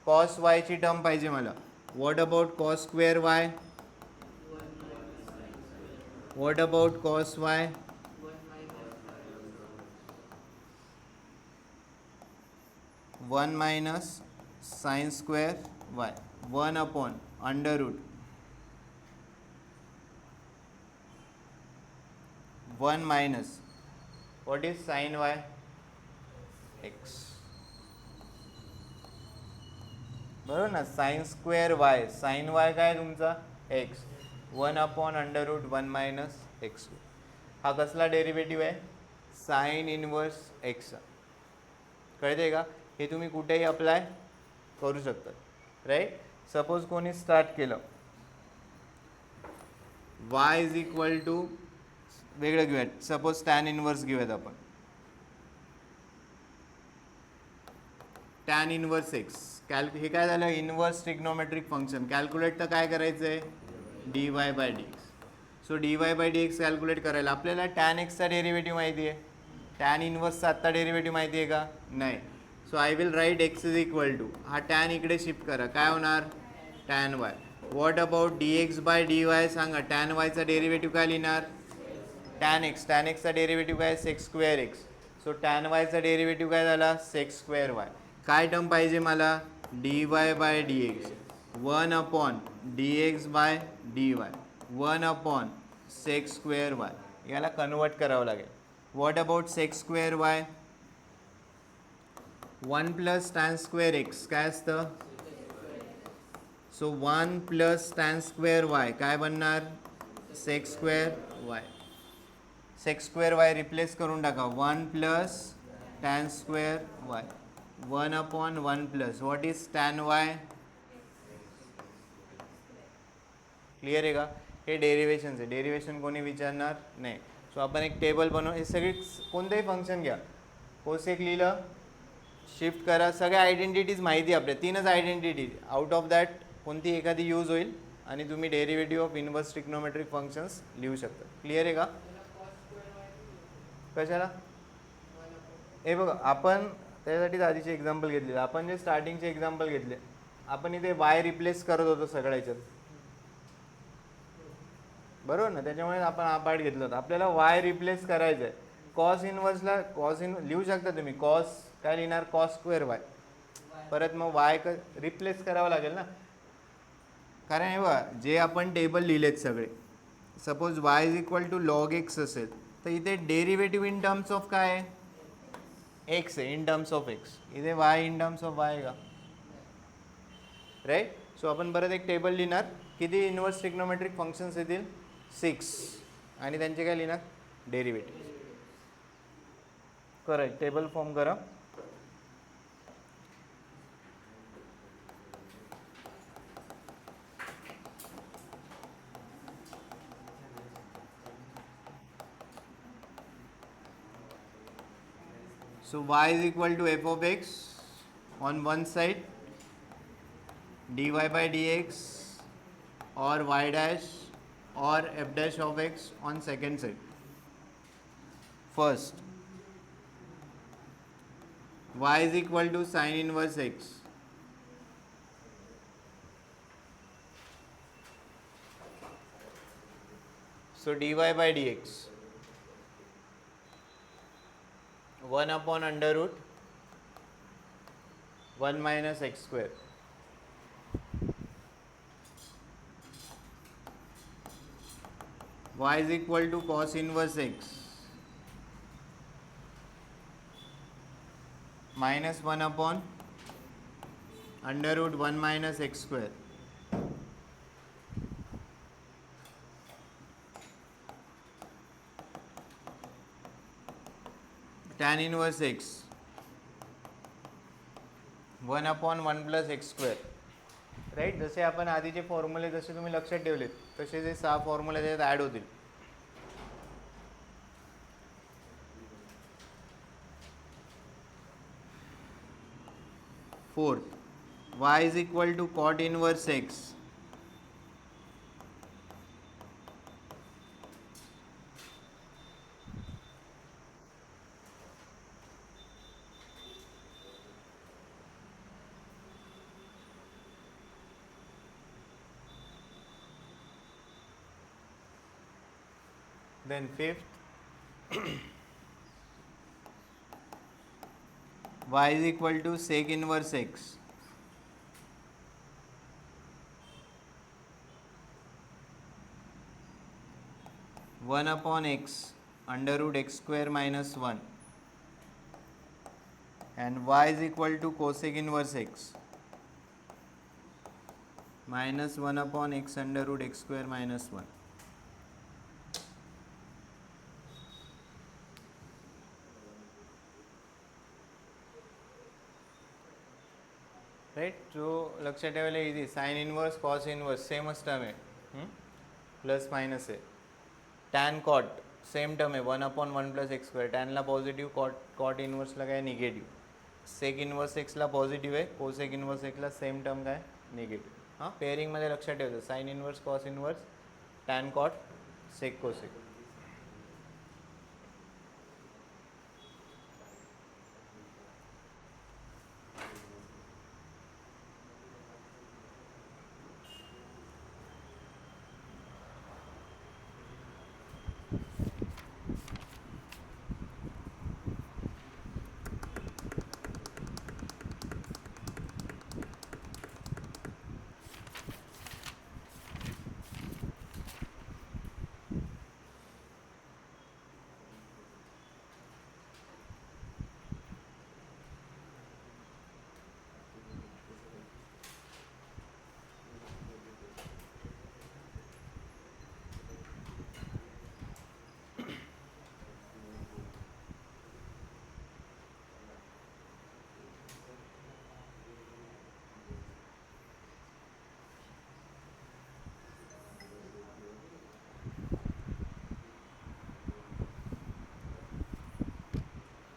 कॉस वायची टर्म पाहिजे मला. What about cos square Y? What about cos Y? 1 minus sine square Y. 1/√1 minus what is sine Y? X. बरोबर ना? Sine square Y, sine Y काय तुमचा? एक्स. 1/√1 minus X. हा कसला डेरिव्हेटिव्ह आहे? Sine inverse X. कळते का? हे तुम्ही कुठेही अप्लाय करू शकतात राईट. सपोज कोणी स्टार्ट केलं y इज इक्वल टू वेगळं घेऊयात, सपोज टॅन इनवर्स घेऊयात आपण, टॅन इनवर्स एक्स हे काय झालं, इनवर्स ट्रिग्नोमेट्रिक फंक्शन. कॅल्क्युलेट तर काय करायचं आहे, dy by D X. So dy by D x calculate करायला आपल्याला टॅन एक्सचा डेरिव्हेटिव्ह माहिती आहे, टॅन इनवर्सचा आत्ता डेरिव्हेटिव्ह माहिती आहे का, नाही. So I will write X is equal to, हा टॅन इकडे शिफ्ट करा, काय होणार, tan Y. What about D x by D Y सांगा, टॅन वायचा डेरिव्हेटिव्ह काय लिहिणार, टॅन एक्सचा डेरिव्हेटिव्ह काय, sec square X. So tan वायचा डेरिव्हेटिव्ह काय झाला, सेक्स स्क्वेअर वाय. काय टर्म पाहिजे मला, D Y by D X, 1 upon D x by D Y, 1 upon sec square Y. याला कन्वर्ट करावं लागेल. What about sec square Y, 1 plus tan square X काय असतं, so 1 plus tan square Y काय बनणार, sec square Y. Sec square Y replace करून टाका, 1 plus tan square Y, 1 upon 1 plus what is tan Y. Clear आहे का, हे डेरिव्हेशनचं आहे, डेरिव्हेशन कोणी विचारणार नाही. सो आपण एक टेबल बनवू, हे सगळी कोणतंही फंक्शन घ्या, कोसेक लिहिलं, शिफ्ट करा, सगळ्या आयडेंटिटीज माहिती आपल्या, 3च आयडेंटिटीज, आउट ऑफ दॅट कोणती एखादी यूज होईल आणि तुम्ही derivative of inverse trigonometric functions लिहू शकता. क्लिअर आहे का, कशाला, हे बघा आपण त्यासाठीच आधीचे एक्झाम्पल घेतले, आपण जे स्टार्टिंगचे एक्झाम्पल घेतले, आपण इथे वाय रिप्लेस करत होतो सगळ्या ह्याच्यात, बरोबर ना, त्याच्यामुळे आपण हा पार्ट घेतला होता. आपल्याला वाय रिप्लेस करायचं आहे, कॉस इनवर्सला लिहू शकता तुम्ही, कॉस काय लिहिणार, कॉस स्क्वेअर वाय, परत मग वाय रिप्लेस करावं लागेल ना, कारण हे बघा जे आपण टेबल लिहिलेत सगळे, suppose Y is equal to log X असेल तर इथे डेरिव्हेटिव्ह इन टर्म्स ऑफ काय आहे, एक्स आहे, इन टर्म्स ऑफ एक्स, इथे Y in terms of Y का, राईट. सो आपण परत एक टेबल लिहिणार, किती इनवर्स ट्रिग्नोमेट्रिक फंक्शन्स येतील, 6, आणि त्यांचे काय लिहिणार, डेरिव्हेटिव्ह. करेक्ट, टेबल फॉर्म करा. So y is equal to f of x on one side, dy by dx or y dash or f dash of x on second side. First, y is equal to sin inverse x. So dy by dx 1 upon under root 1 minus x square. Y is equal to cos inverse x minus 1 upon under root 1 minus x square. Tan inverse x 1 upon 1 plus x square. Right, जसे आपण आधीचे फॉर्म्युले जसे तुम्ही लक्षात ठेवलेत तसे जे 6 फॉर्म्युले त्याच्यात ॲड होतील. Fourth, y is equal to cot inverse x then fifth y is equal to sec inverse x one upon x under root x square minus 1 and y is equal to cosec inverse x minus 1 upon x under root x square minus 1. Right. जो लक्षात ठेवायला easy, sine inverse cos inverse सेमच टर्म आहे, प्लस मायनस आहे. टॅन कॉट सेम टर्म आहे, 1/1 + x². टॅनला पॉझिटिव्ह, कॉट इनवर्सला काय निगेटिव्ह. सेक इनवर्स एक्सला पॉझिटिव्ह आहे, कोसेक इनवर्स एक्सला सेम टर्म काय निगेटिव्ह. हां, पेअरिंगमध्ये लक्षात ठेवायचं, sine inverse cos inverse, tan cot, sec cosec.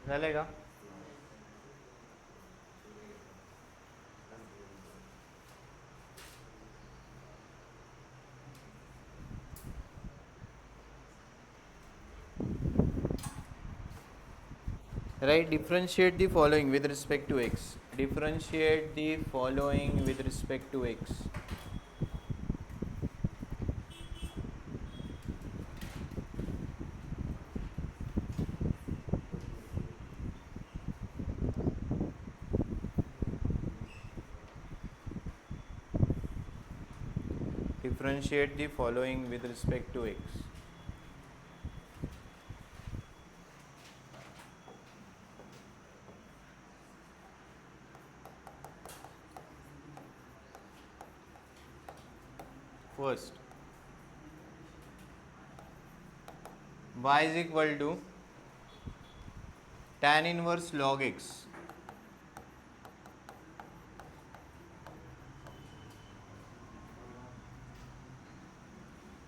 झालंय का? Right, differentiate the following with respect to x. Differentiate the following with respect to x. Differentiate the following with respect to x. First, y is equal to tan inverse log x.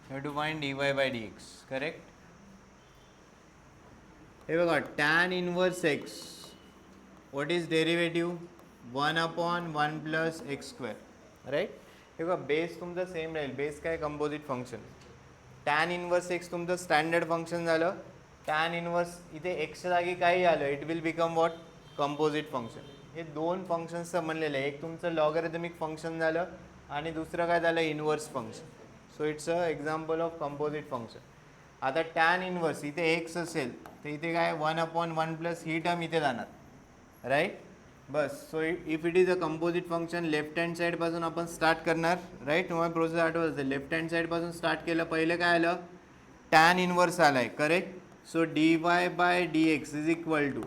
You have to find dy by dx, correct? हे बघा, tan inverse x, what is derivative? 1/1 + x², right. हे बघा, बेस तुमचा सेम राहील. बेस काय, composite function. Tan inverse X तुमचं स्टँडर्ड फंक्शन झालं. टॅन इनवर्स इथे एक्सच्या जागी काही आलं, it will become what, composite function. हे दोन फंक्शन्सचं बनलेलं आहे. एक तुमचं लॉगॅरिथमिक फंक्शन झालं आणि दुसरं काय झालं, inverse function. So it's a example of composite function. आता टॅन इनवर्स इथे एक्स असेल तर इथे काय 1/1 + ही टर्म इथे जाणार, राईट. बस. So if it is a composite function, left hand साईडपासून आपण स्टार्ट करणार, राईट. तुम्हाला प्रोसेस आठवत असेल, लेफ्ट हँड साईडपासून स्टार्ट केलं. पहिले काय आलं, टॅन इनवर्स आला आहे, correct. So dy by dx is equal to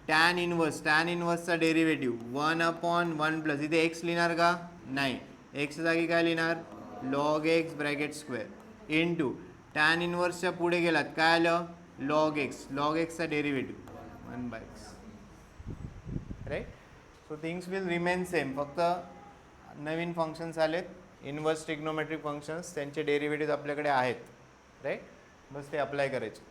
tan inverse. Tan इनवर्सचा डेरिव्हेटिव्ह 1/1 + इथे एक्स लिहिणार का, नाही. एक्सच्या जागी काय लिहिणार, log X bracket square into tan इनवर्सच्या पुढे गेलात काय आलं, लॉग एक्स. लॉग एक्सचा derivative 1/x, right. So things will remain same. फक्त नवीन फंक्शन्स आलेत, इनवर्स ट्रिग्नोमेट्रिक फंक्शन्स, त्यांचे डेरिव्हेटिव्ह आपल्याकडे आहेत, राईट. बस ते अप्लाय करायचे.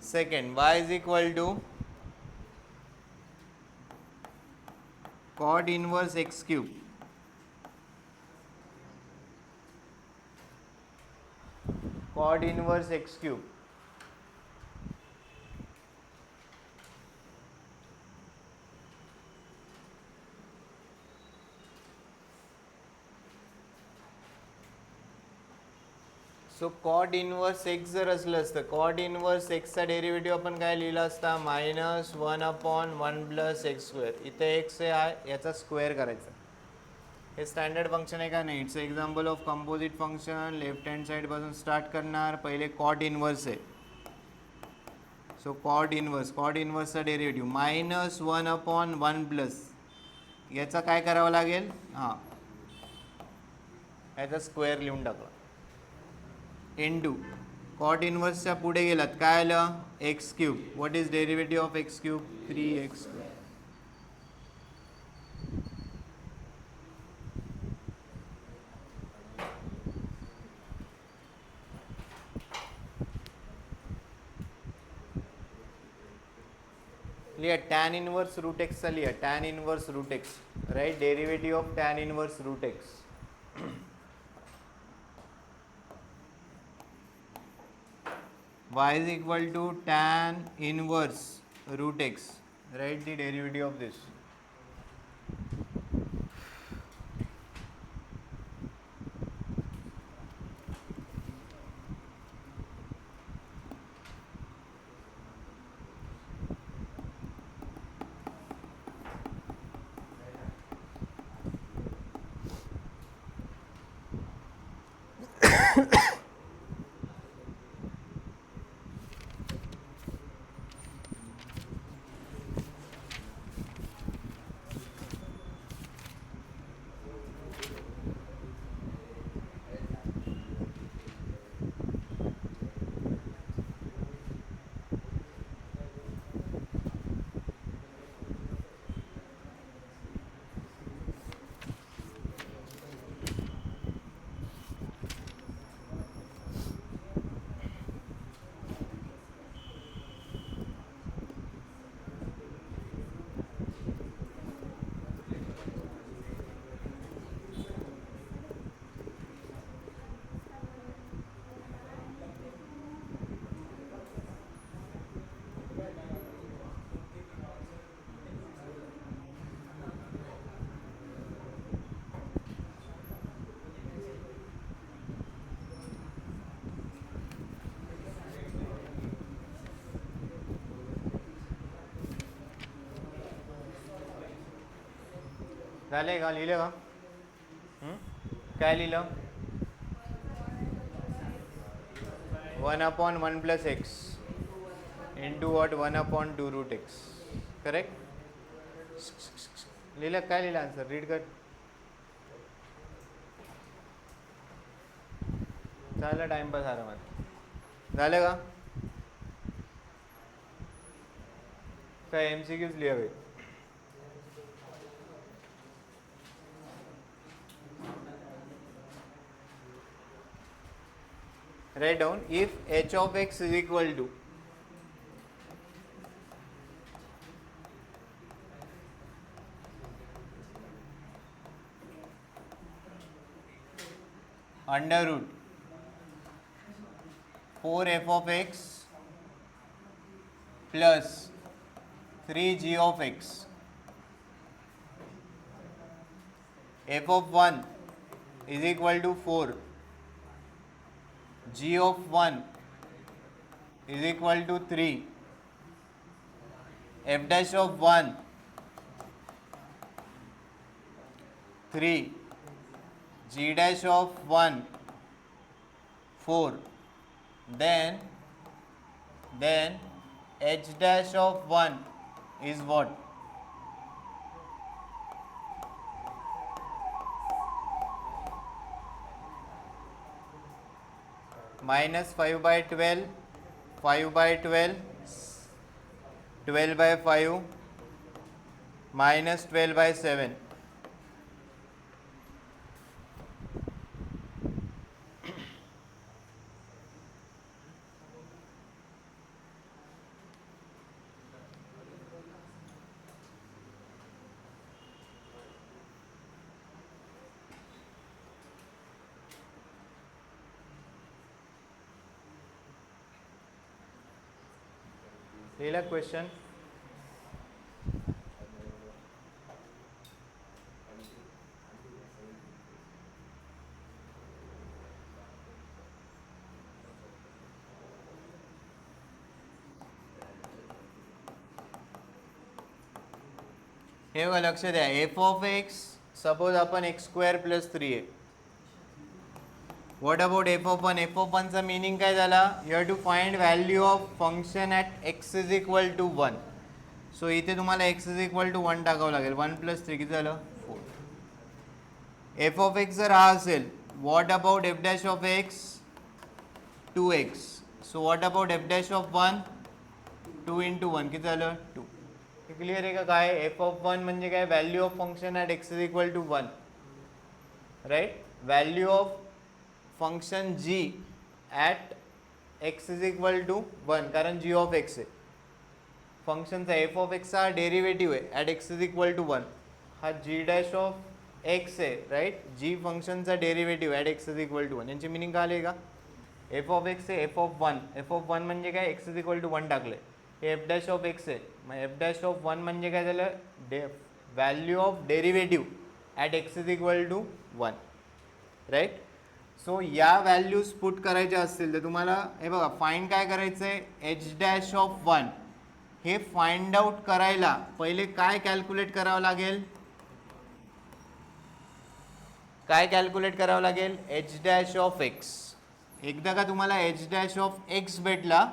Second, y is equal to cot inverse x cube. Cot inverse x cube. सो कॉट इनवर्स एक्स जर असलं असतं, कॉट इनवर्स एक्सचा डेरिव्हेटिव्ह आपण काय लिहिला असता, -1/1 + x². इथे एक्स आहे, याचा स्क्वेअर करायचा. हे स्टँडर्ड फंक्शन आहे का नाही. It's example of composite function. Left hand साईडपासून स्टार्ट करणार. पहिले कॉट इनवर्स आहे, सो कॉड इन्व्हर्सचा डेरिव्हेटिव्ह -1/1 + याचा काय करावं लागेल, हां याचा स्क्वेअर लिहून टाकला इंटू कॉड इन्व्हर्सच्या पुढे गेलात काय आलं, x³ what is derivative of x³, 3x². लिहा tan इनवर्स रूट x चा लिहा, tan inverse root x, right, derivative of tan inverse root x. y is equal to tan inverse root x, write the derivative of this. झाले का, लिहिले का, काय लिहिलं, 1/1 + x into what 1/2 root x, correct. लिहिलं, काय लिहिलं आन्सर, रीड कर. झालं टाइमपास आरामात, झालं का, काय MCQs लिहावे. Write down, if h of x is equal to under root 4f of x plus 3g of x, f of 1 is equal to 4, g of 1 is equal to 3, f dash of 1 3, g dash of 1 4, then h dash of 1 is what, -5/12, 5/12, 12/5, -12/7. लिहिला क्वेश्चन, हे बघा लक्ष द्या, f of x सपोज आपण x² + 3a, what about F of one? F of वनचा मिनिंग काय झाला? You have to find value of function at X is equal to 1. So इथे तुम्हाला एक्स इज इक्वल टू 1 टाकावं लागेल. 1 + 3 किती झालं? 4. एफ ऑफ एक्स जर हा असेल, what about F dash of x? 2x. So what about F dash of 1? 2 × 1 किती झालं? 2. हे क्लिअर आहे का? काय एफ ऑफ 1 म्हणजे काय? Value of function at X is equal to 1, right? Value of function g at X is equal to 1, कारण g ऑफ एक्स आहे. फंक्शनचा एफ ऑफ एक्सचा डेरिव्हेटिव्ह आहे at X is equal to 1. हा g डॅश ऑफ एक्स आहे, राईट? g फंक्शनचा derivative at X is equal to 1. यांची मिनिंग काय आली का? एफ ऑफ एक्स आहे एफ ऑफ 1. एफ ऑफ 1 म्हणजे काय? एक्स इज इक्वल टू 1 टाकले. हे एफ डॅश ऑफ एक्स आहे. मग एफ डॅश ऑफ 1 म्हणजे काय झालं? Value of derivative at X is equal to 1, right? So या व्हॅल्यूज पुट करायच्या असतील तर तुम्हाला हे बघा, फाइंड काय करायचं आहे? H dash of 1. हे फाइंड आउट करायला पहिले काय कॅल्क्युलेट करावं लागेल? काय कॅल्क्युलेट करावं लागेल? H dash of x. एकदा का तुम्हाला एच डॅश ऑफ एक्स भेटला,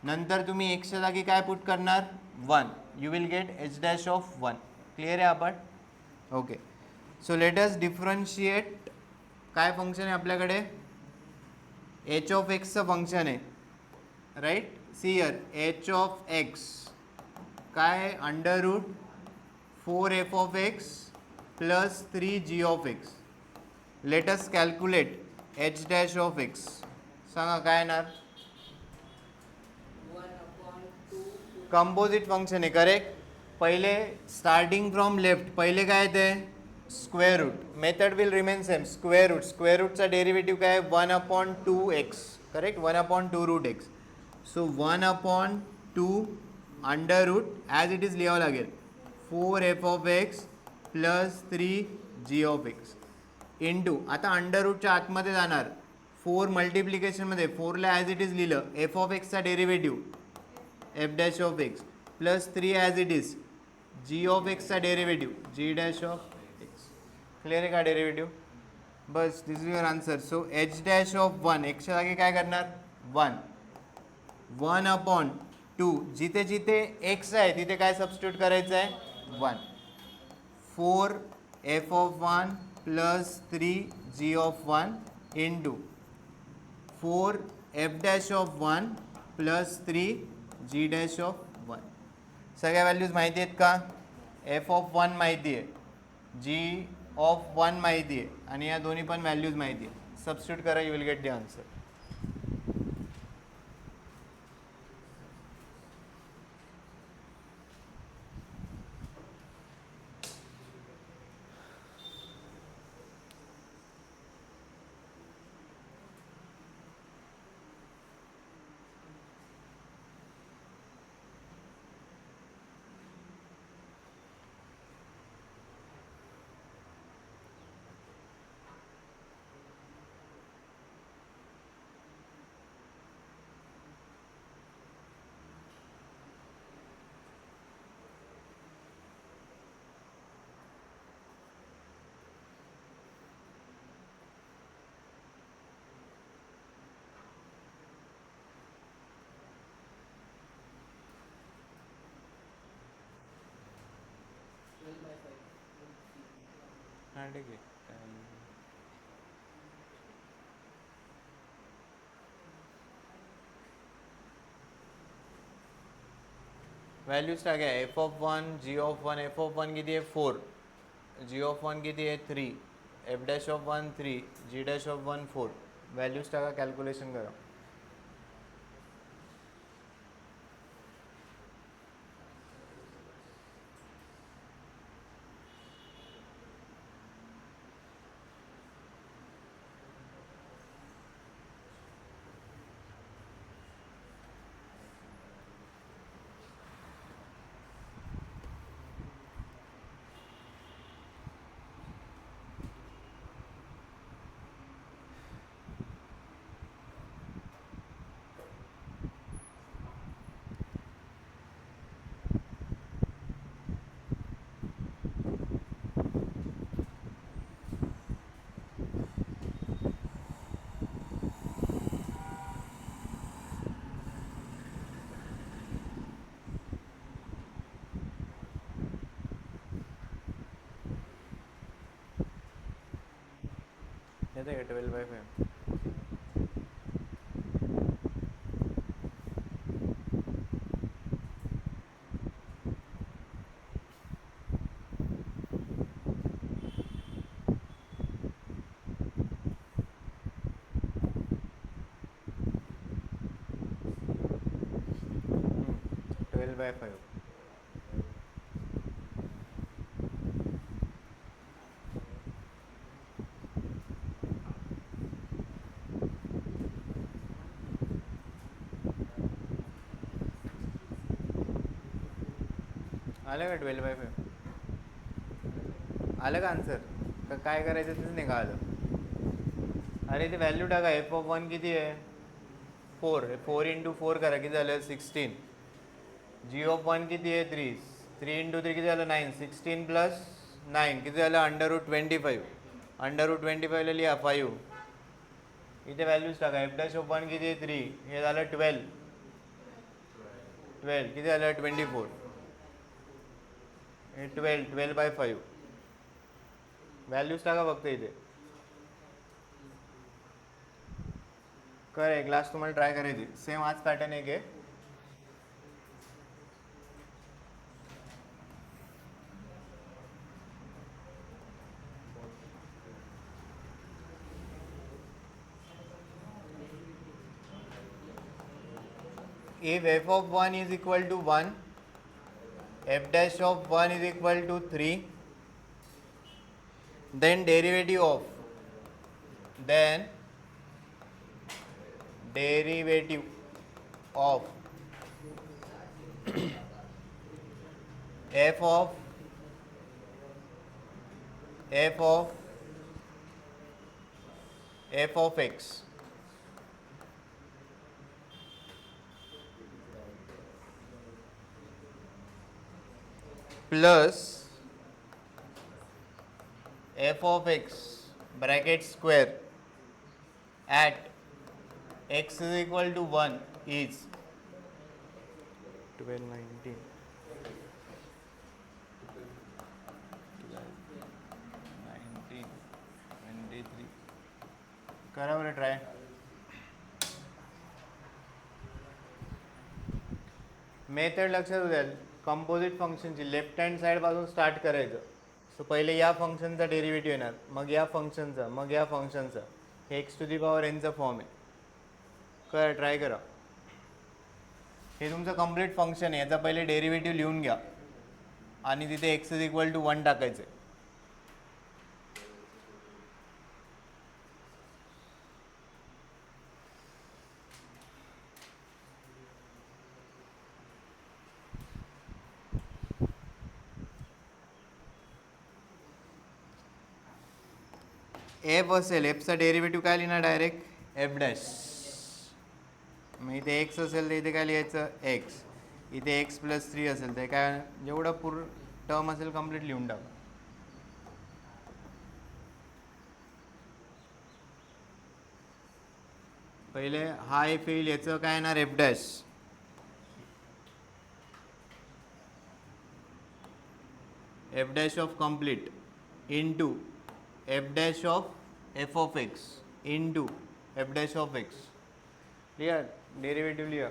नंतर तुम्ही एक्सच्या जागी काय पुट करणार? 1. You will get H dash of 1. Clear आहे आपण? Okay. So let us differentiate. काय फंक्शन आहे आपल्याकडे? एच ऑफ एक्सचं फंक्शन आहे, right? See here, H of X काय? √4f of X plus 3g of X. Let us calculate H dash of X. सांगा काय येणार? कंपोजिट फंक्शन आहे, करेक्ट? पहिले स्टार्टिंग फ्रॉम लेफ्ट, पहिले काय ते? Square root. Method will remain same. Square route. Square रूटचा डेरिव्हेटिव्ह काय? 1/2x, correct? 1/2√x. So 1/2 under root as it is लिहावं लागेल 4f of X plus 3g of X into. आता अंडर रूटच्या आतमध्ये जाणार 4 मल्टिप्लिकेशनमध्ये 4ला ॲज इट इज लिहिलं. एफ ऑफ एक्सचा derivative F dash of X plus 3 as it is G of एक्सचा derivative G dash of X. Clear आहे का डेरिव्हेटिव्ह? बस, this is your answer. So H dash of 1 एक्सच्या जागी काय करणार? 1. 1/2. जिथे जिथे एक्स आहे तिथे काय सबस्टिट्यूट करायचं आहे? 1. 4f of 1 plus 3g of 1 into 4f dash of 1 plus 3g dash of 1. सगळ्या व्हॅल्यूज माहिती आहेत का? एफ ऑफ 1 माहिती आहे, जी ऑफ 1 माहिती आहे, आणि या दोन्ही पण व्हॅल्यूज माहिती आहे. सबस्टिट्यूट करा, you will get the answer. हां ठीक आहे. व्हॅल्यूज टाका. F of 1, G of 1. F of 1 किती आहे? 4. जी ऑफ 1 किती आहे? 3. F dash of 1 3. G dash of 1 4. Values टाका, कॅल्क्युलेशन करा. येते का 12/5? Twelve by five. आलं का 12/5? आलं का आन्सर? का काय करायचं तेच नाही का आलं? अरे ते व्हॅल्यू टाका. f(1) किती आहे? 4. 4 × 4 करा, किती झालं? 16. g(1) किती आहे? 3. 3 × 3 किती झालं? 9. 16 + 9 किती झालं? √25. √25 लिहा 5. इथे व्हॅल्यूज टाका. f'(1) किती आहे? 3. हे झालं 12. किती झालं? 24. हे 12/5. व्हॅल्यूज टाका फक्त इथे. करेक्ट. लास्ट तुम्हाला ट्राय करायची सेम हाच पॅटर्न आहे. If f(1) is equal to 1, f'(1) is equal to 3, then derivative of f of x plus f of x bracket square at x is equal to 1 is 12, 19, 23. करा बरं ट्राय. मेथड लक्षात द्याल. कंपोजिट फंक्शनची लेफ्ट हँड साईड पासून स्टार्ट करायचं. सो पहिले या फंक्शनचा डेरिव्हेटिव्ह येणार, मग या फंक्शनचा, मग या फंक्शनचा. हे x⁴n चा फॉर्म आहे. करा, ट्राय करा. हे तुमचं कम्प्लीट फंक्शन आहे. याचा पहिले डेरिव्हेटिव्ह लिहून घ्या आणि तिथे x इज इक्वल टू 1 टाकायचं. एफ असेल, एफचा डेरिव्हेटिव्ह काय लिहिणार? Direct f'. मग इथे एक्स असेल तर इथे काय लिहायचं? एक्स. इथे x + 3 असेल तर काय, जेवढं पूर्ण टर्म असेल कम्प्लीट लिहून टाका. पहिले हा एफ येईल, याचं काय येणार? f'. f' of complete into f' of f of x into f' of x. लिहा, डेरिव्हेटिव्ह लिहा.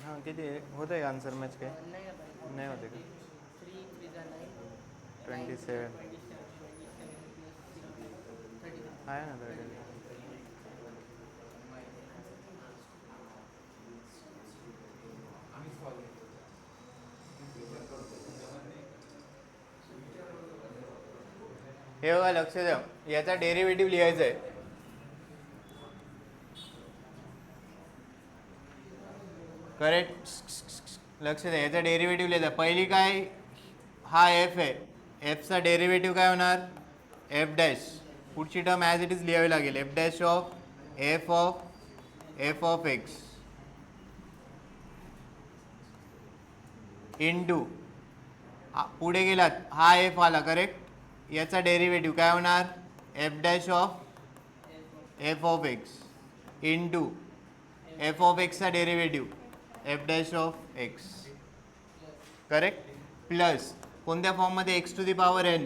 हां किती होतं आहे आन्सर मॅच काय नाही होते का 27 आहे ना 30. हे बघा लक्ष द्या, याचा डेरिव्हेटिव्ह लिहायचा आहे. करेक्ट, लक्ष द्या, याचा डेरिव्हेटिव्ह लिहायचा. पहिली काय, हा एफ आहे, एफचा डेरिव्हेटिव्ह काय होणार एफ डॅश. पुढची टर्म ॲज इट इज लिहावी लागेल, F dash of F of X into, पुढे गेलात हा एफ आला करेक्ट, याचा डेरिव्हेटिव्ह काय होणार F dash of X into F of एक्सचा derivative F dash of X correct, plus कोणत्या फॉर्ममध्ये X to the power N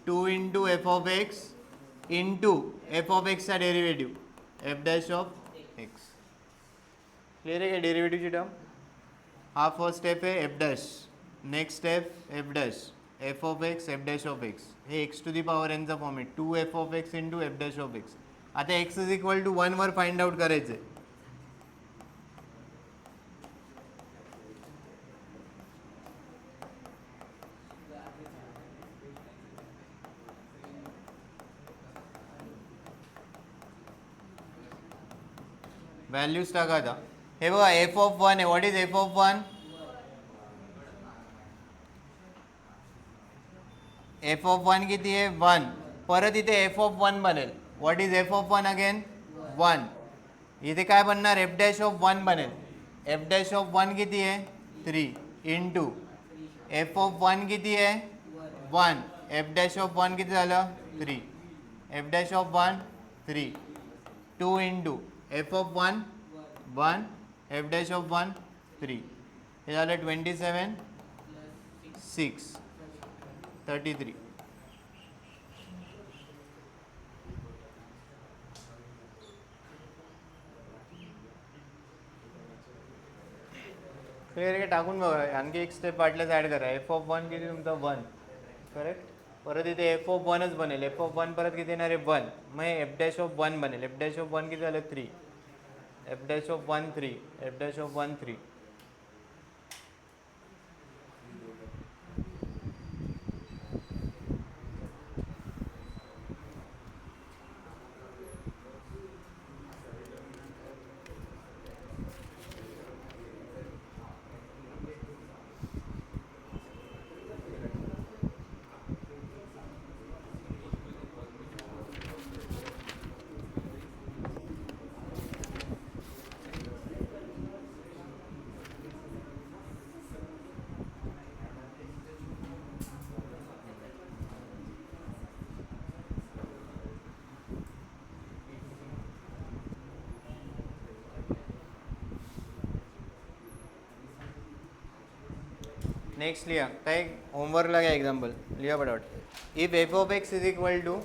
2 into F of X into F of एक्सचा derivative F dash of X. Clear आहे का डेरिव्हेटिव्हची टर्म. हा फर्स्ट स्टेप आहे F dash, next step F dash F of X F dash of x. हे एक्स टू दी पॉवर एनचा फॉर्म आहे, 2 F of X into F dash of x. आता एक्स इज इक्वल टू 1 वर फाइंड आउट करायचं आहे. व्हॅल्यूज टाका आता. हे बघा एफ ऑफ 1 आहे, what is F of 1, F of 1 किती आहे 1. परत इथे एफ ऑफ 1 बनेल, what is F of 1 again 1. इथे काय बनणार एफ डॅश ऑफ 1 बनेल, एफ डॅश ऑफ 1 किती आहे 3 इंटू एफ ऑफ 1 किती आहे 1, एफ डॅश ऑफ 1 किती झालं 3, F dash of 1 3 2 into F of 1 1 F dash of 1 3. हे झालं 27 6 33. क्लिअर आहे, टाकून बघा. आणखी एक स्टेप वाटल्यास ॲड करा. एफ ऑफ 1 किती तुमचा 1 करेक्ट, परत इथे एफ ऑफ 1च बनेल, एफ ऑफ 1 परत किती येणार आहे 1, मग एफ डॅश ऑफ 1 बनेल, एफ डॅश ऑफ 1 किती झालं 3, F dash of 1 3 F dash of 1 3. Next लिहा, काय होमवर्कला घ्या एक्झाम्पल लिहा पटापट. If F of x is equal to